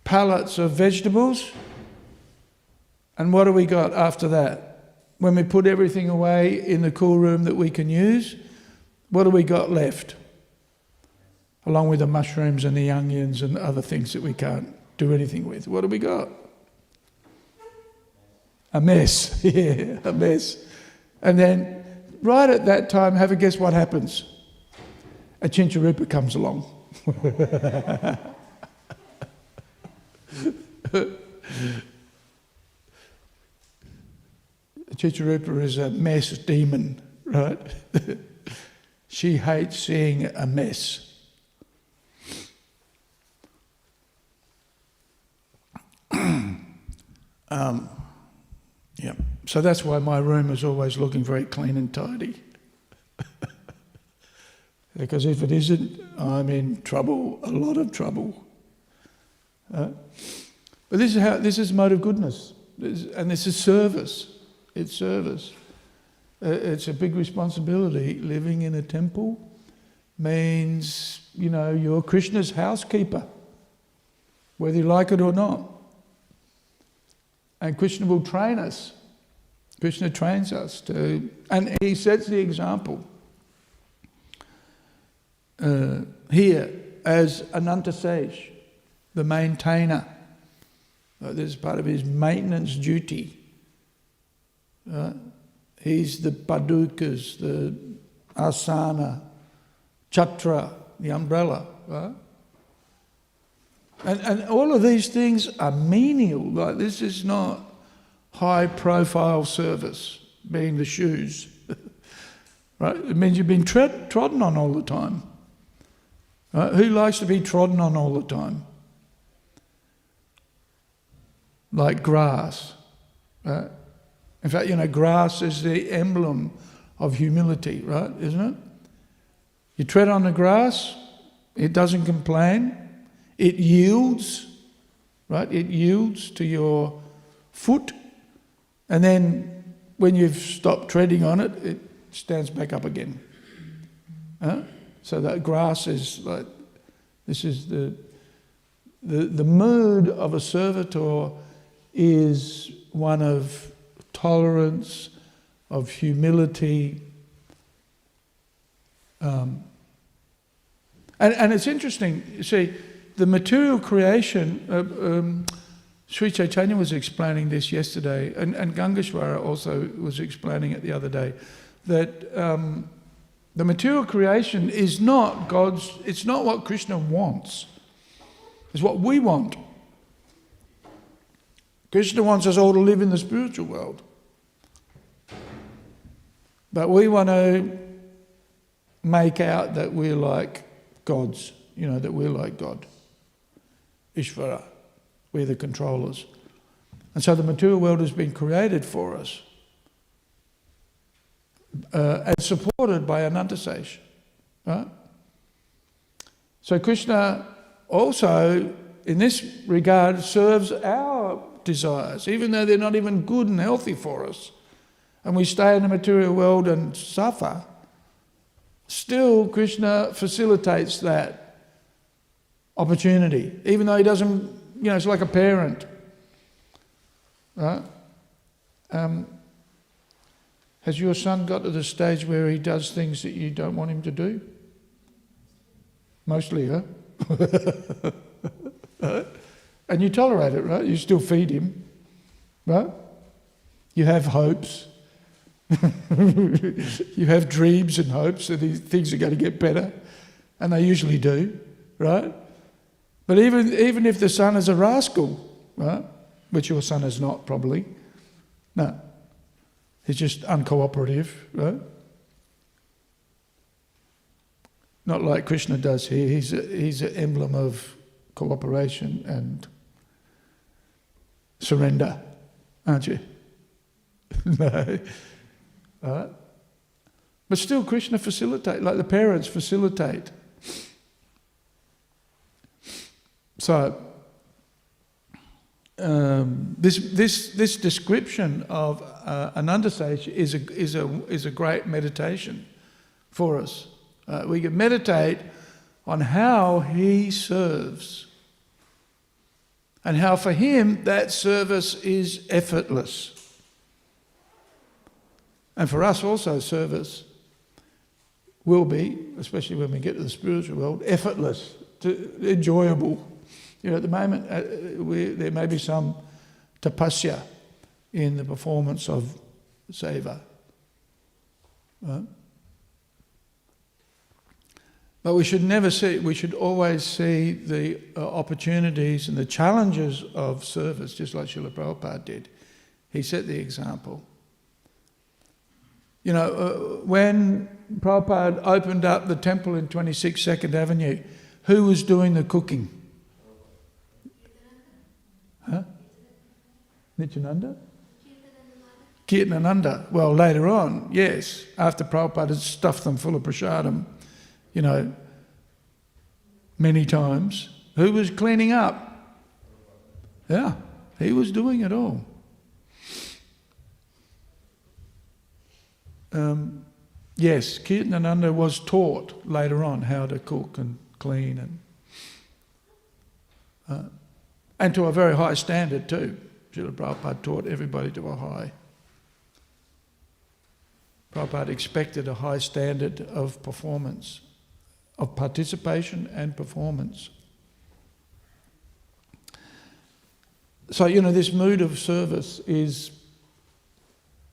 pallets of vegetables. And what do we got after that? When we put everything away in the cool room that we can use, what do we got left? Along with the mushrooms and the onions and other things that we can't do anything with. What do we got? A mess. Yeah, a mess. And then, right at that time, have a guess what happens? A Chincharupa comes along. Chicharupa is a mess demon, right? She hates seeing a mess. Yeah. So that's why my room is always looking very clean and tidy. Because if it isn't, I'm in trouble, a lot of trouble. But this is mode of goodness, and this is service. It's service. It's a big responsibility. Living in a temple means, you're Krishna's housekeeper, whether you like it or not. And Krishna will train us. Krishna trains us to, and he sets the example here as Ananta Sage, the maintainer. This is part of his maintenance duty. He's the padukas, the asana, chatra, the umbrella. Right? And all of these things are menial. Like, this is not high-profile service, being the shoes. Right? It means you've been trodden on all the time. Right? Who likes to be trodden on all the time? Like grass. Right? In fact, grass is the emblem of humility, right? Isn't it? You tread on the grass, it doesn't complain. It yields, right? It yields to your foot. And then when you've stopped treading on it, it stands back up again. So that grass is like, this is the mood of a servitor is one of tolerance, of humility. And it's interesting, you see, the material creation, Sri Chaitanya was explaining this yesterday, and Gangeshwara also was explaining it the other day, that the material creation is not God's, it's not what Krishna wants, it's what we want. Krishna wants us all to live in the spiritual world. But we want to make out that we're like gods, that we're like God. Ishvara, we're the controllers. And so the material world has been created for us and supported by Anantasesha. Right? So Krishna also, in this regard, serves our desires, even though they're not even good and healthy for us. And we stay in the material world and suffer. Still, Krishna facilitates that opportunity, even though he doesn't, it's like a parent. Right? Has your son got to the stage where he does things that you don't want him to do? Mostly, huh? Right? And you tolerate it, right? You still feed him, right? You have hopes. You have dreams and hopes that these things are going to get better. And they usually do, right? But even if the son is a rascal, right? Which your son is not, probably. No. He's just uncooperative, right? Not like Krishna does here. He's an emblem of cooperation and surrender, aren't you? No. Right? But still Krishna facilitate, like the parents facilitate. So this description of Ananda Sage is a great meditation for us. We can meditate on how he serves and how for him that service is effortless. And for us also service will be, especially when we get to the spiritual world, effortless, enjoyable. You know, at the moment there may be some tapasya in the performance of seva. Right? But we should always see the opportunities and the challenges of service, just like Srila Prabhupada did. He set the example. You know, when Prabhupada opened up the temple in 26 Second Avenue, who was doing the cooking? Huh? Nityananda? Kirtanananda. Well, later on, yes, after Prabhupada had stuffed them full of prasadam, you know, many times. Who was cleaning up? Yeah, he was doing it all. Yes, Kirtanananda was taught later on how to cook and clean and to a very high standard too. Srila Prabhupada taught everybody to a high. Prabhupada expected a high standard of performance, of participation and performance. So, you know, this mood of service is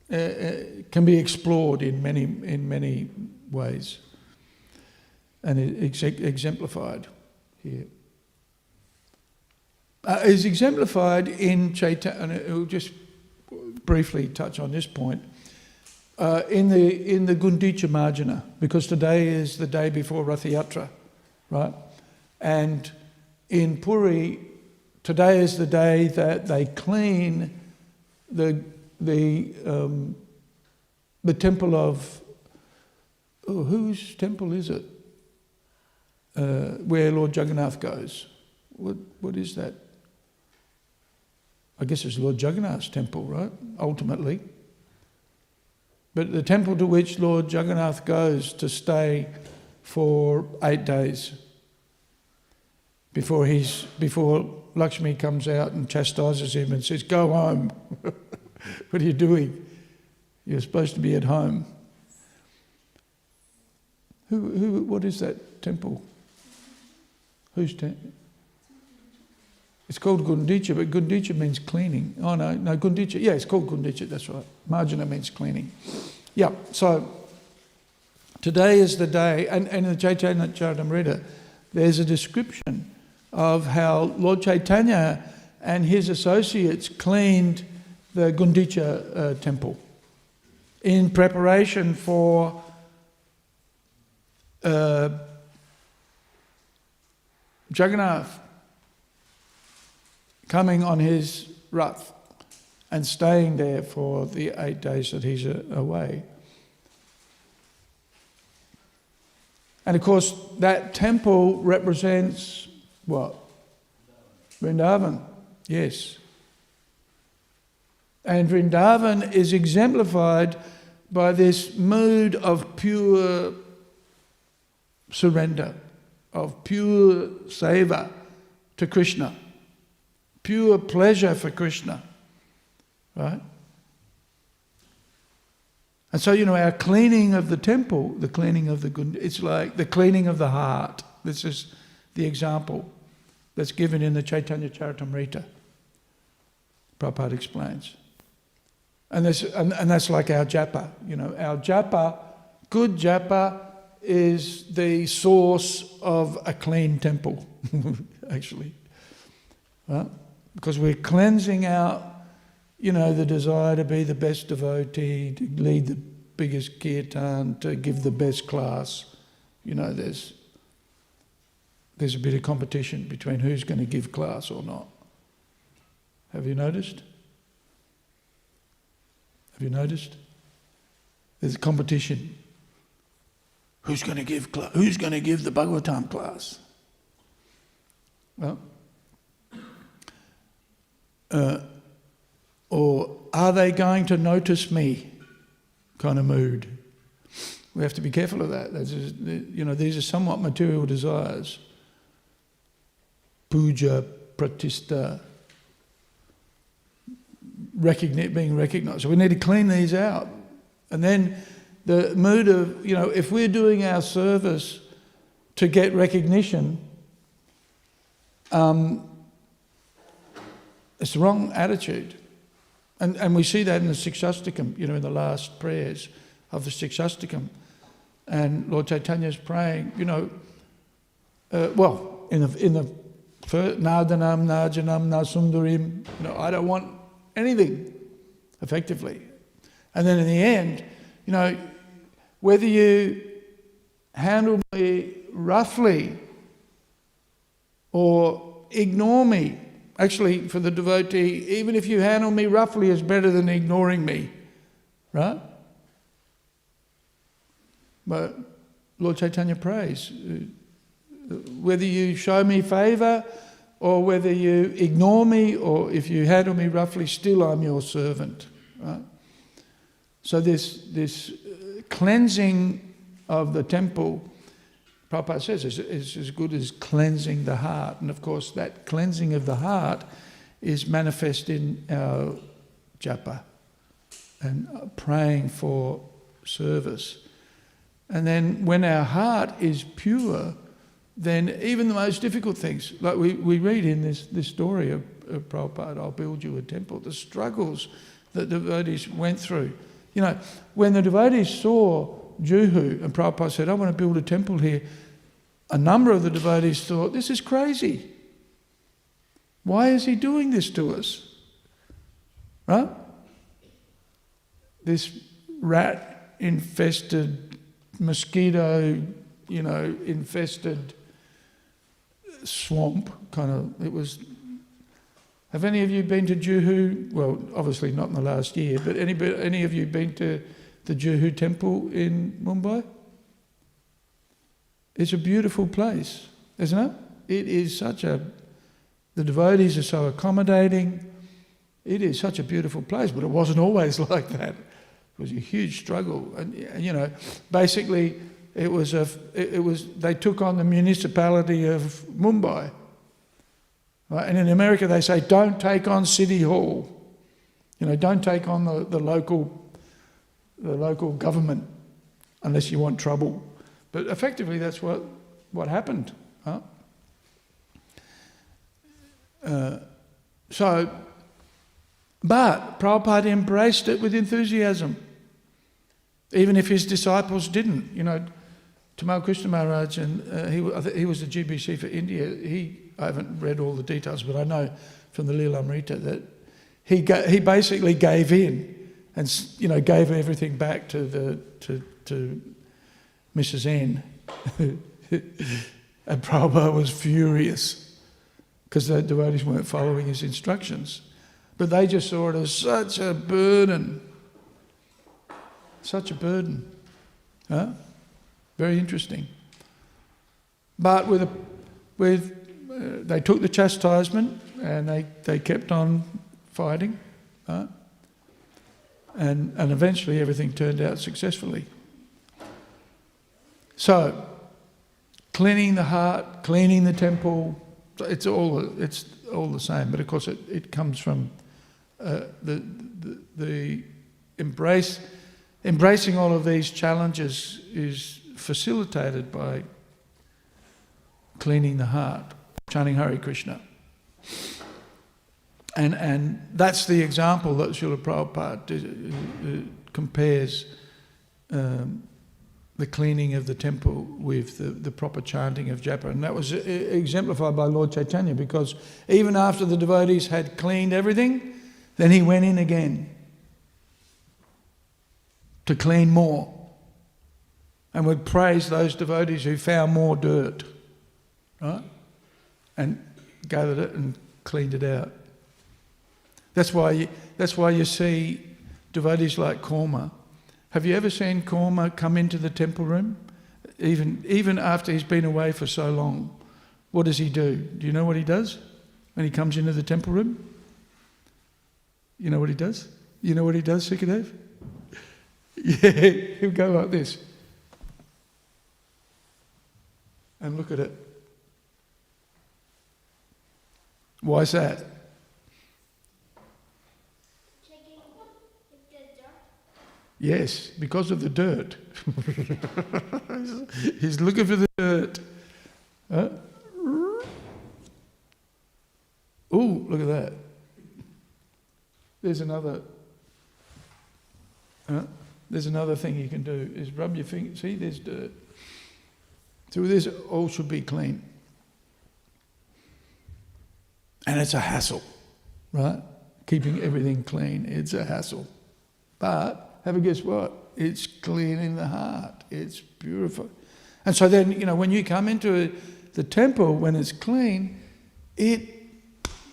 can be explored in many ways, and it's exemplified here. Is exemplified in Chaitanya, and we'll just briefly touch on this point, in the Gundicha Marjana, because today is the day before Rath Yatra, right? And in Puri, today is the day that they clean the temple of, whose temple is it? Where Lord Jagannath goes. What is that? I guess it's Lord Jagannath's temple, right? Ultimately. But the temple to which Lord Jagannath goes to stay for 8 days before Lakshmi comes out and chastises him and says, "Go home." What are you doing? You're supposed to be at home. What is that temple? Whose temple? It's called Gundicha, but Gundicha means cleaning. Oh no, Gundicha. Yeah, it's called Gundicha, that's right. Marjana means cleaning. Yeah, so today is the day, and in the Chaitanya Charitamrita, there's a description of how Lord Chaitanya and his associates cleaned the Gundicha temple in preparation for Jagannath coming on his Rath and staying there for the 8 days that he's away. And of course, that temple represents what? Vrindavan, yes. And Vrindavan is exemplified by this mood of pure surrender, of pure seva to Krishna, pure pleasure for Krishna, right? And so, our cleaning of the temple, the cleaning of it's like the cleaning of the heart. This is the example that's given in the Chaitanya Charitamrita. Prabhupada explains. And that's like our japa. Our japa, good japa, is the source of a clean temple, actually. Right? Because we're cleansing out, the desire to be the best devotee, to lead the biggest kirtan, to give the best class. There's a bit of competition between who's going to give class or not. Have you noticed? There's a competition. Who's going to give the Bhagavatam class? Well, or are they going to notice me? Kind of mood. We have to be careful of that. These are somewhat material desires. Puja, pratishta, being recognised. So we need to clean these out. And then the mood of, if we're doing our service to get recognition, it's the wrong attitude. And we see that in the Sikshastakam, in the last prayers of the Sikshastakam. And Lord Chaitanya's praying, in the first, Nadanam, Najanam, Nasundarim, I don't want anything, effectively. And then in the end, whether you handle me roughly or ignore me, actually, for the devotee, even if you handle me roughly, is better than ignoring me, right? But Lord Chaitanya prays, whether you show me favour or whether you ignore me or if you handle me roughly, still I'm your servant, right? So this cleansing of the temple, Prabhupada says, is as good as cleansing the heart. And of course, that cleansing of the heart is manifest in our japa and praying for service. And then when our heart is pure, then even the most difficult things, like we read in this story of Prabhupada, I'll build you a temple, the struggles that devotees went through. When the devotees saw Juhu, and Prabhupada said, I want to build a temple here, a number of the devotees thought, this is crazy. Why is he doing this to us? Right? This rat-infested, mosquito-infested swamp, it was... Have any of you been to Juhu? Well, obviously not in the last year, but any of you been to the Juhu temple in Mumbai? It's a beautiful place, isn't it? It is the devotees are so accommodating. It is such a beautiful place, but it wasn't always like that. It was a huge struggle. And basically they took on the municipality of Mumbai. Right? And in America they say, don't take on City Hall. Don't take on the local government unless you want trouble. But effectively that's what happened. Huh? But Prabhupada embraced it with enthusiasm, even if his disciples didn't. Tamal Krishna Maharaj, and he was the GBC for India. I haven't read all the details, but I know from the Lilamrita that he basically gave in and gave everything back to Mrs. N. And Prabhupada was furious because the devotees weren't following his instructions. But they just saw it as such a burden. Such a burden. Huh? Very interesting. But they took the chastisement and they kept on fighting. Huh? And eventually everything turned out successfully. So, cleaning the heart, cleaning the temple, it's all the same. But of course it comes from the embracing all of these challenges is facilitated by cleaning the heart. chanting Hare Krishna. And that's the example that Srila Prabhupada compares the cleaning of the temple with the proper chanting of japa. And that was exemplified by Lord Chaitanya, because even after the devotees had cleaned everything, then he went in again to clean more, and would praise those devotees who found more dirt, right? And gathered it and cleaned it out. That's why you see devotees like Korma. Have you ever seen Korma come into the temple room? Even after he's been away for so long, what does he do? Do you know what he does when he comes into the temple room? You know what he does? You know what he does, Sukadev? Yeah, he'll go like this. And look at it. Why is that? Checking if there's dirt. Yes, because of the dirt. He's looking for the dirt. Oh, look at that. There's another thing you can do, is rub your finger. See, there's dirt. So this all should be clean. And it's a hassle, right? Keeping everything clean, it's a hassle. But have a guess what? It's clean in the heart. It's purified. And so then, when you come into the temple, when it's clean, it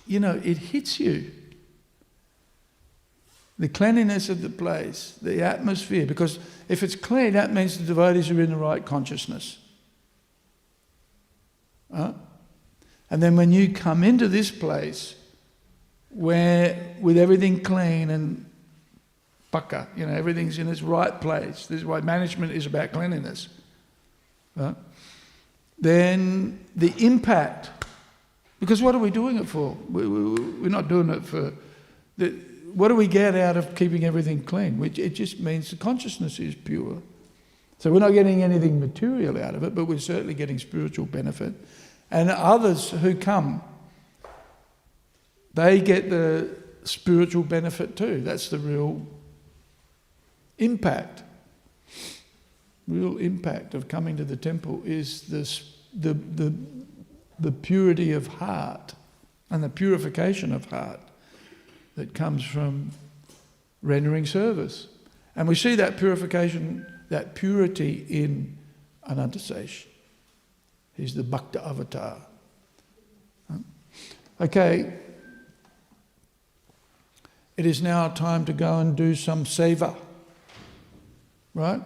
hits you. The cleanliness of the place, the atmosphere, because if it's clean, that means the devotees are in the right consciousness. And then when you come into this place, where with everything clean and paka, everything's in its right place, this is why management is about cleanliness, right? Then the impact, because what are we doing it for? We're not doing it for... What do we get out of keeping everything clean? It just means the consciousness is pure. So we're not getting anything material out of it, but we're certainly getting spiritual benefit. And others who come, they get the spiritual benefit too. That's the real impact. Real impact of coming to the temple is the purity of heart and the purification of heart that comes from rendering service. And we see that purification, that purity in Anantasesh. He's the Bhakta avatar. Okay. It is now time to go and do some seva. Right?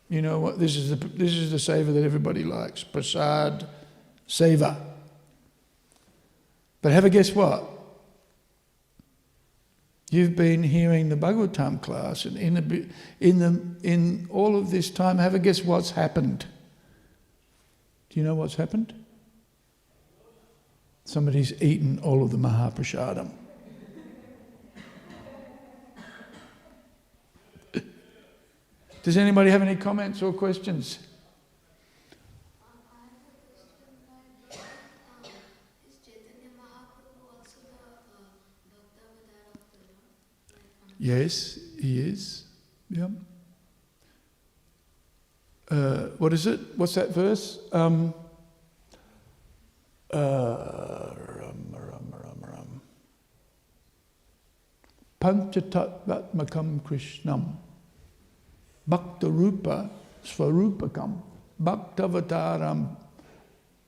You know what? This is the seva that everybody likes. Prasad seva. But have a guess what? You've been hearing the Bhagavatam class, and in all of this time, have a guess what's happened. Do you know what's happened? Somebody's eaten all of the Mahaprasadam. Does anybody have any comments or questions? Yes, he is. Yeah. What is it? What's that verse? Panchatattvatmakam Krishnam Bhaktarupa Svarupakam Bhaktavataram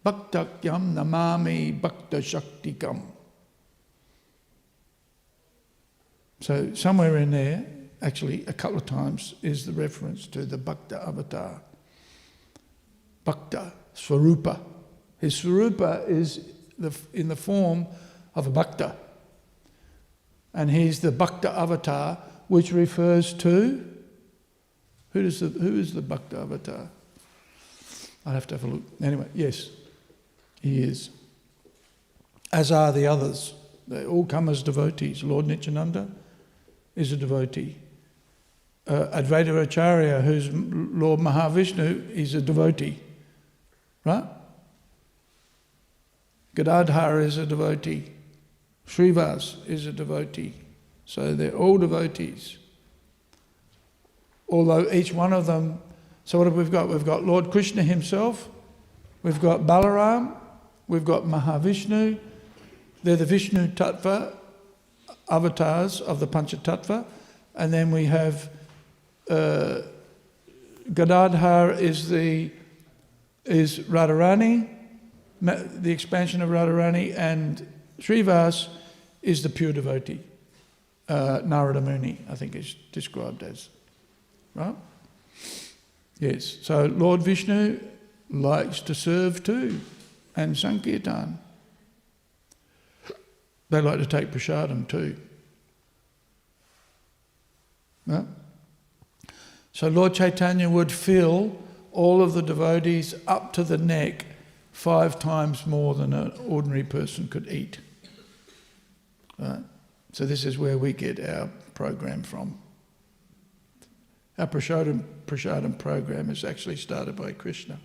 Bhaktakyam Namami Bhakta Shaktikam. So somewhere in there, actually a couple of times, is the reference to the Bhakta avatar. Bhakta, Svarupa. His Svarupa is in the form of a Bhakta. And he's the Bhakta avatar, which refers to... Who is the Bhakta avatar? I'll have to have a look. Anyway, yes, he is. As are the others. They all come as devotees. Lord Nityananda is a devotee. Advaita Acharya, who's Lord Mahavishnu, is a devotee. Right? Gadadhara is a devotee. Srivas is a devotee. So they're all devotees. Although each one of them, so what have we got? We've got Lord Krishna himself, we've got Balaram, we've got Mahavishnu. They're the Vishnu Tattva avatars of the Pancha Tattva. And then we have Gadadhar is Radharani, the expansion of Radharani, and Srivas is the pure devotee. Narada Muni, I think, is described as. Right? Yes. So Lord Vishnu likes to serve too, and Sankirtan. They like to take prasadam too. Right? So Lord Chaitanya would fill all of the devotees up to the neck 5 times more than an ordinary person could eat. Right? So this is where we get our program from. Our prasadam program is actually started by Krishna.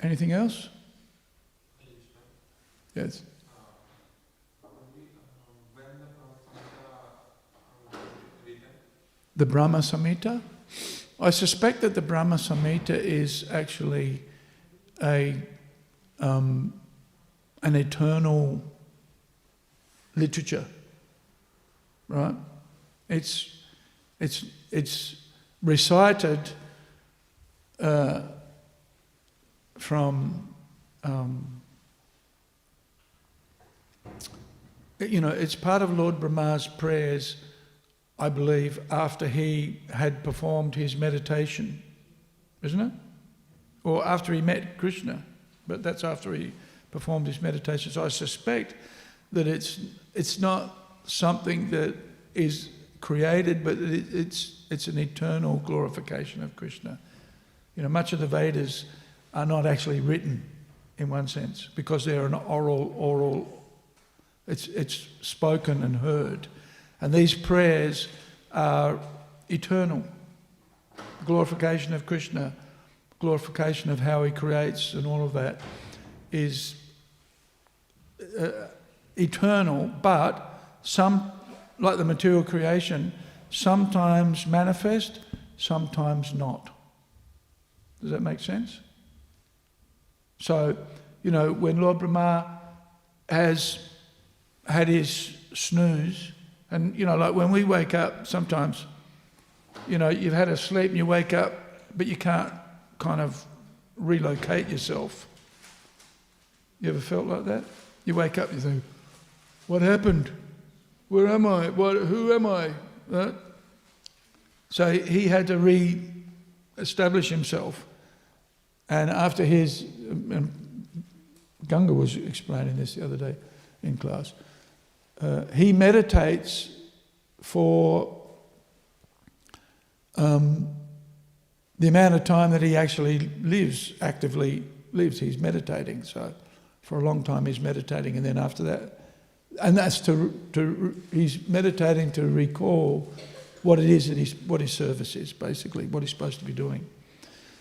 Anything else? Yes. The Brahma Samhita? I suspect that the Brahma Samhita is actually an eternal literature, right? It's recited from it's part of Lord Brahma's prayers, I believe, after he had performed his meditation, isn't it? Or after he met Krishna, but that's after he performed his meditation. So I suspect that it's not something that is created, but it's an eternal glorification of Krishna. Much of the Vedas are not actually written in one sense, because they're an oral. It's spoken and heard. And these prayers are eternal. Glorification of Krishna, glorification of how he creates, and all of that is eternal, but some, like the material creation, sometimes manifest, sometimes not. Does that make sense? So, when Lord Brahma has had his snooze, and, like when we wake up, sometimes, you've had a sleep and you wake up, but you can't kind of relocate yourself. You ever felt like that? You wake up and you think, what happened? Where am I? Who am I? Right? So he had to re-establish himself. And after his, Ganga was explaining this the other day in class, he meditates for the amount of time that he actually actively lives. He's meditating. So for a long time he's meditating, and then after that, and that's he's meditating to recall what it is what his service is, basically, what he's supposed to be doing.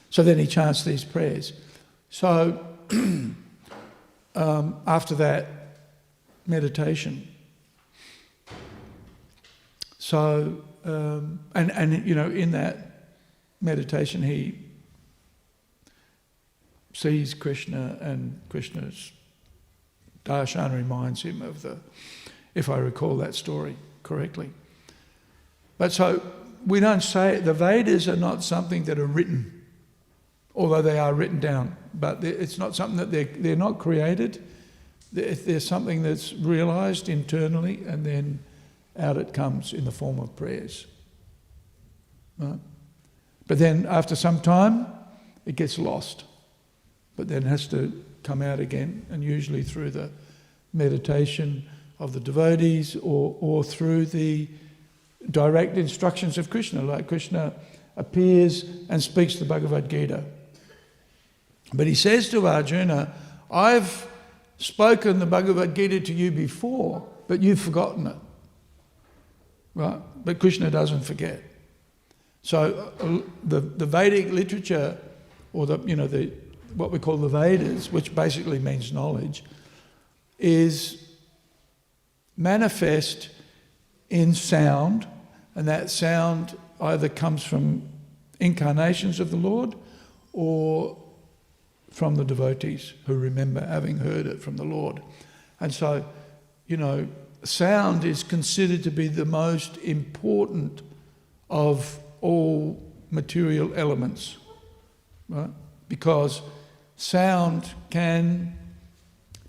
So then he chants these prayers. So after that, meditation. So, in that meditation he sees Krishna, and Krishna's darshan reminds him of if I recall that story correctly. But so, we don't say, the Vedas are not something that are written, although they are written down, but it's not something that they're not created. There's something that's realised internally, and then out it comes in the form of prayers. Right? But then after some time, it gets lost, but then has to come out again, and usually through the meditation of the devotees, or through the direct instructions of Krishna, like Krishna appears and speaks the Bhagavad Gita. But he says to Arjuna, I've spoken the Bhagavad Gita to you before, but you've forgotten it. Right? But Krishna doesn't forget. So the Vedic literature, or the what we call the Vedas, which basically means knowledge, is manifest in sound, and that sound either comes from incarnations of the Lord or from the devotees who remember having heard it from the Lord. And so, sound is considered to be the most important of all material elements, right? Because sound can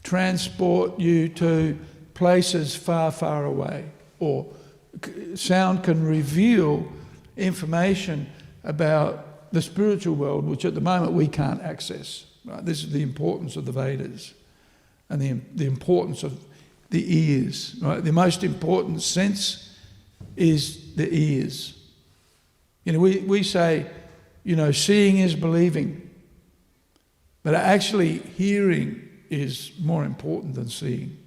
transport you to places far, far away, or sound can reveal information about the spiritual world, which at the moment we can't access. Right? This is the importance of the Vedas and the importance of the ears. Right? The most important sense is the ears. We say, seeing is believing, but actually hearing is more important than seeing.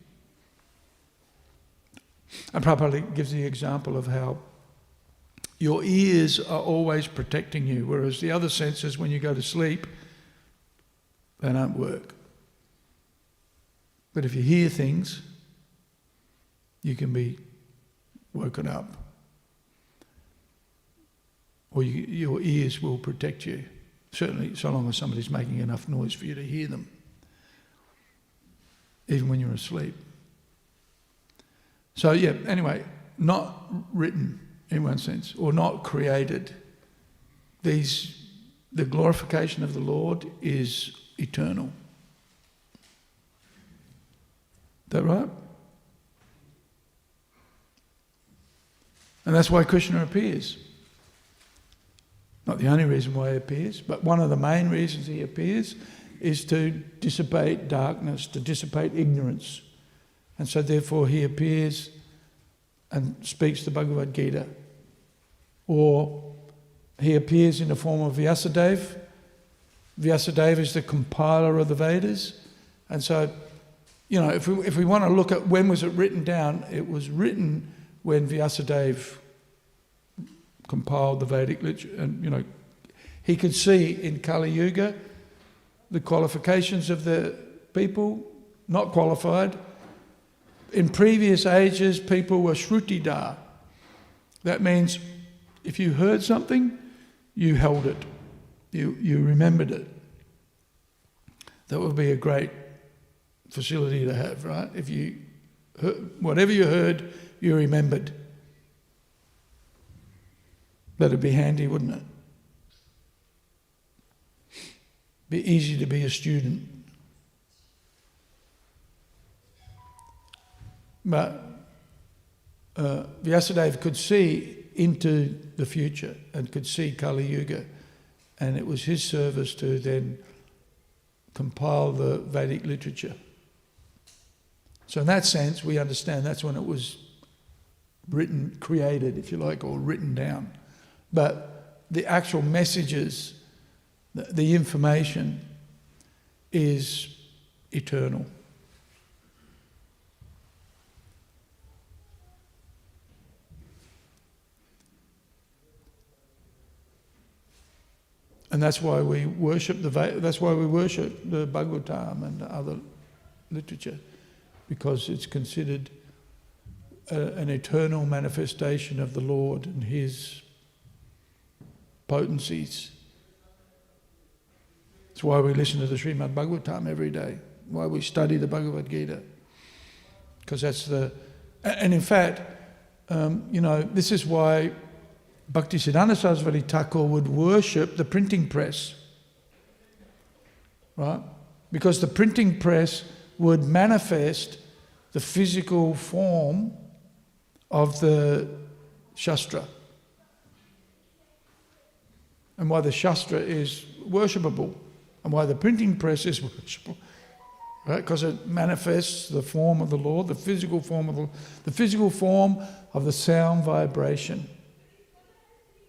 And Prabhupada gives the example of how your ears are always protecting you, whereas the other senses, when you go to sleep, they don't work. But if you hear things, you can be woken up. Or your ears will protect you, certainly so long as somebody's making enough noise for you to hear them, even when you're asleep. So anyway, not written in one sense, or not created. The glorification of the Lord is eternal. Is that right? And that's why Krishna appears. Not the only reason why he appears, but one of the main reasons he appears is to dissipate darkness, to dissipate ignorance. And so therefore he appears and speaks the Bhagavad Gita. Or he appears in the form of Vyasadeva. Vyasadeva is the compiler of the Vedas. And so, if we want to look at when was it written down, it was written when Vyasadeva compiled the Vedic literature. And, he could see in Kali Yuga the qualifications of the people, not qualified. In previous ages, people were Shrutidar. That means if you heard something, you held it. You remembered it. That would be a great facility to have, right? If you heard, whatever you heard, you remembered. That'd be handy, wouldn't it? Be easy to be a student. But Vyasadeva could see into the future and could see Kali Yuga, and it was his service to then compile the Vedic literature. So in that sense, we understand that's when it was written, created, if you like, or written down. But the actual messages, the information is eternal. And that's why we worship the Bhagavatam and other literature, because it's considered an eternal manifestation of the Lord and his potencies. It's why we listen to the Śrīmad Bhāgavatam every day, why we study the Bhagavad Gita, because that's and in fact, this is why Bhaktisiddhanta Saraswati Thakur would worship the printing press, right? Because the printing press would manifest the physical form of the Shastra. And why the Shastra is worshipable, and why the printing press is worshipable, right? Because it manifests the form of the Lord, the physical form of the sound vibration.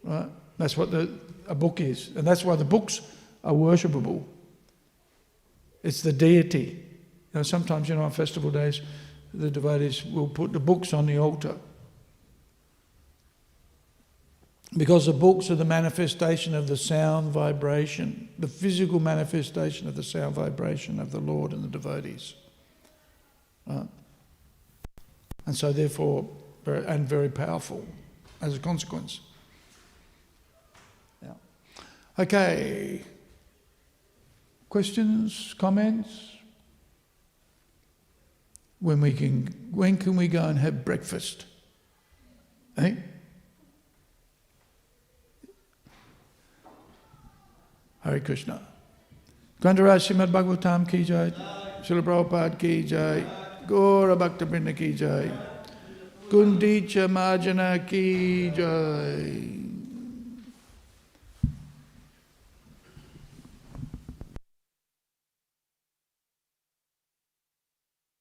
Right? That's what a book is. And that's why the books are worshipable. It's the deity. Sometimes, on festival days, the devotees will put the books on the altar. Because the books are the manifestation of the sound vibration, the physical manifestation of the sound vibration of the Lord and the devotees. And so therefore, very powerful as a consequence. Yeah. Okay. Questions, comments? When can we go and have breakfast? Eh? Hare Krishna. Grantaraj Śrīmad Bhāgavatam ki jai. Srila Prabhupada ki jai. Gaura Bhaktivinoda ki jai. Gundicha Marjana ki jai.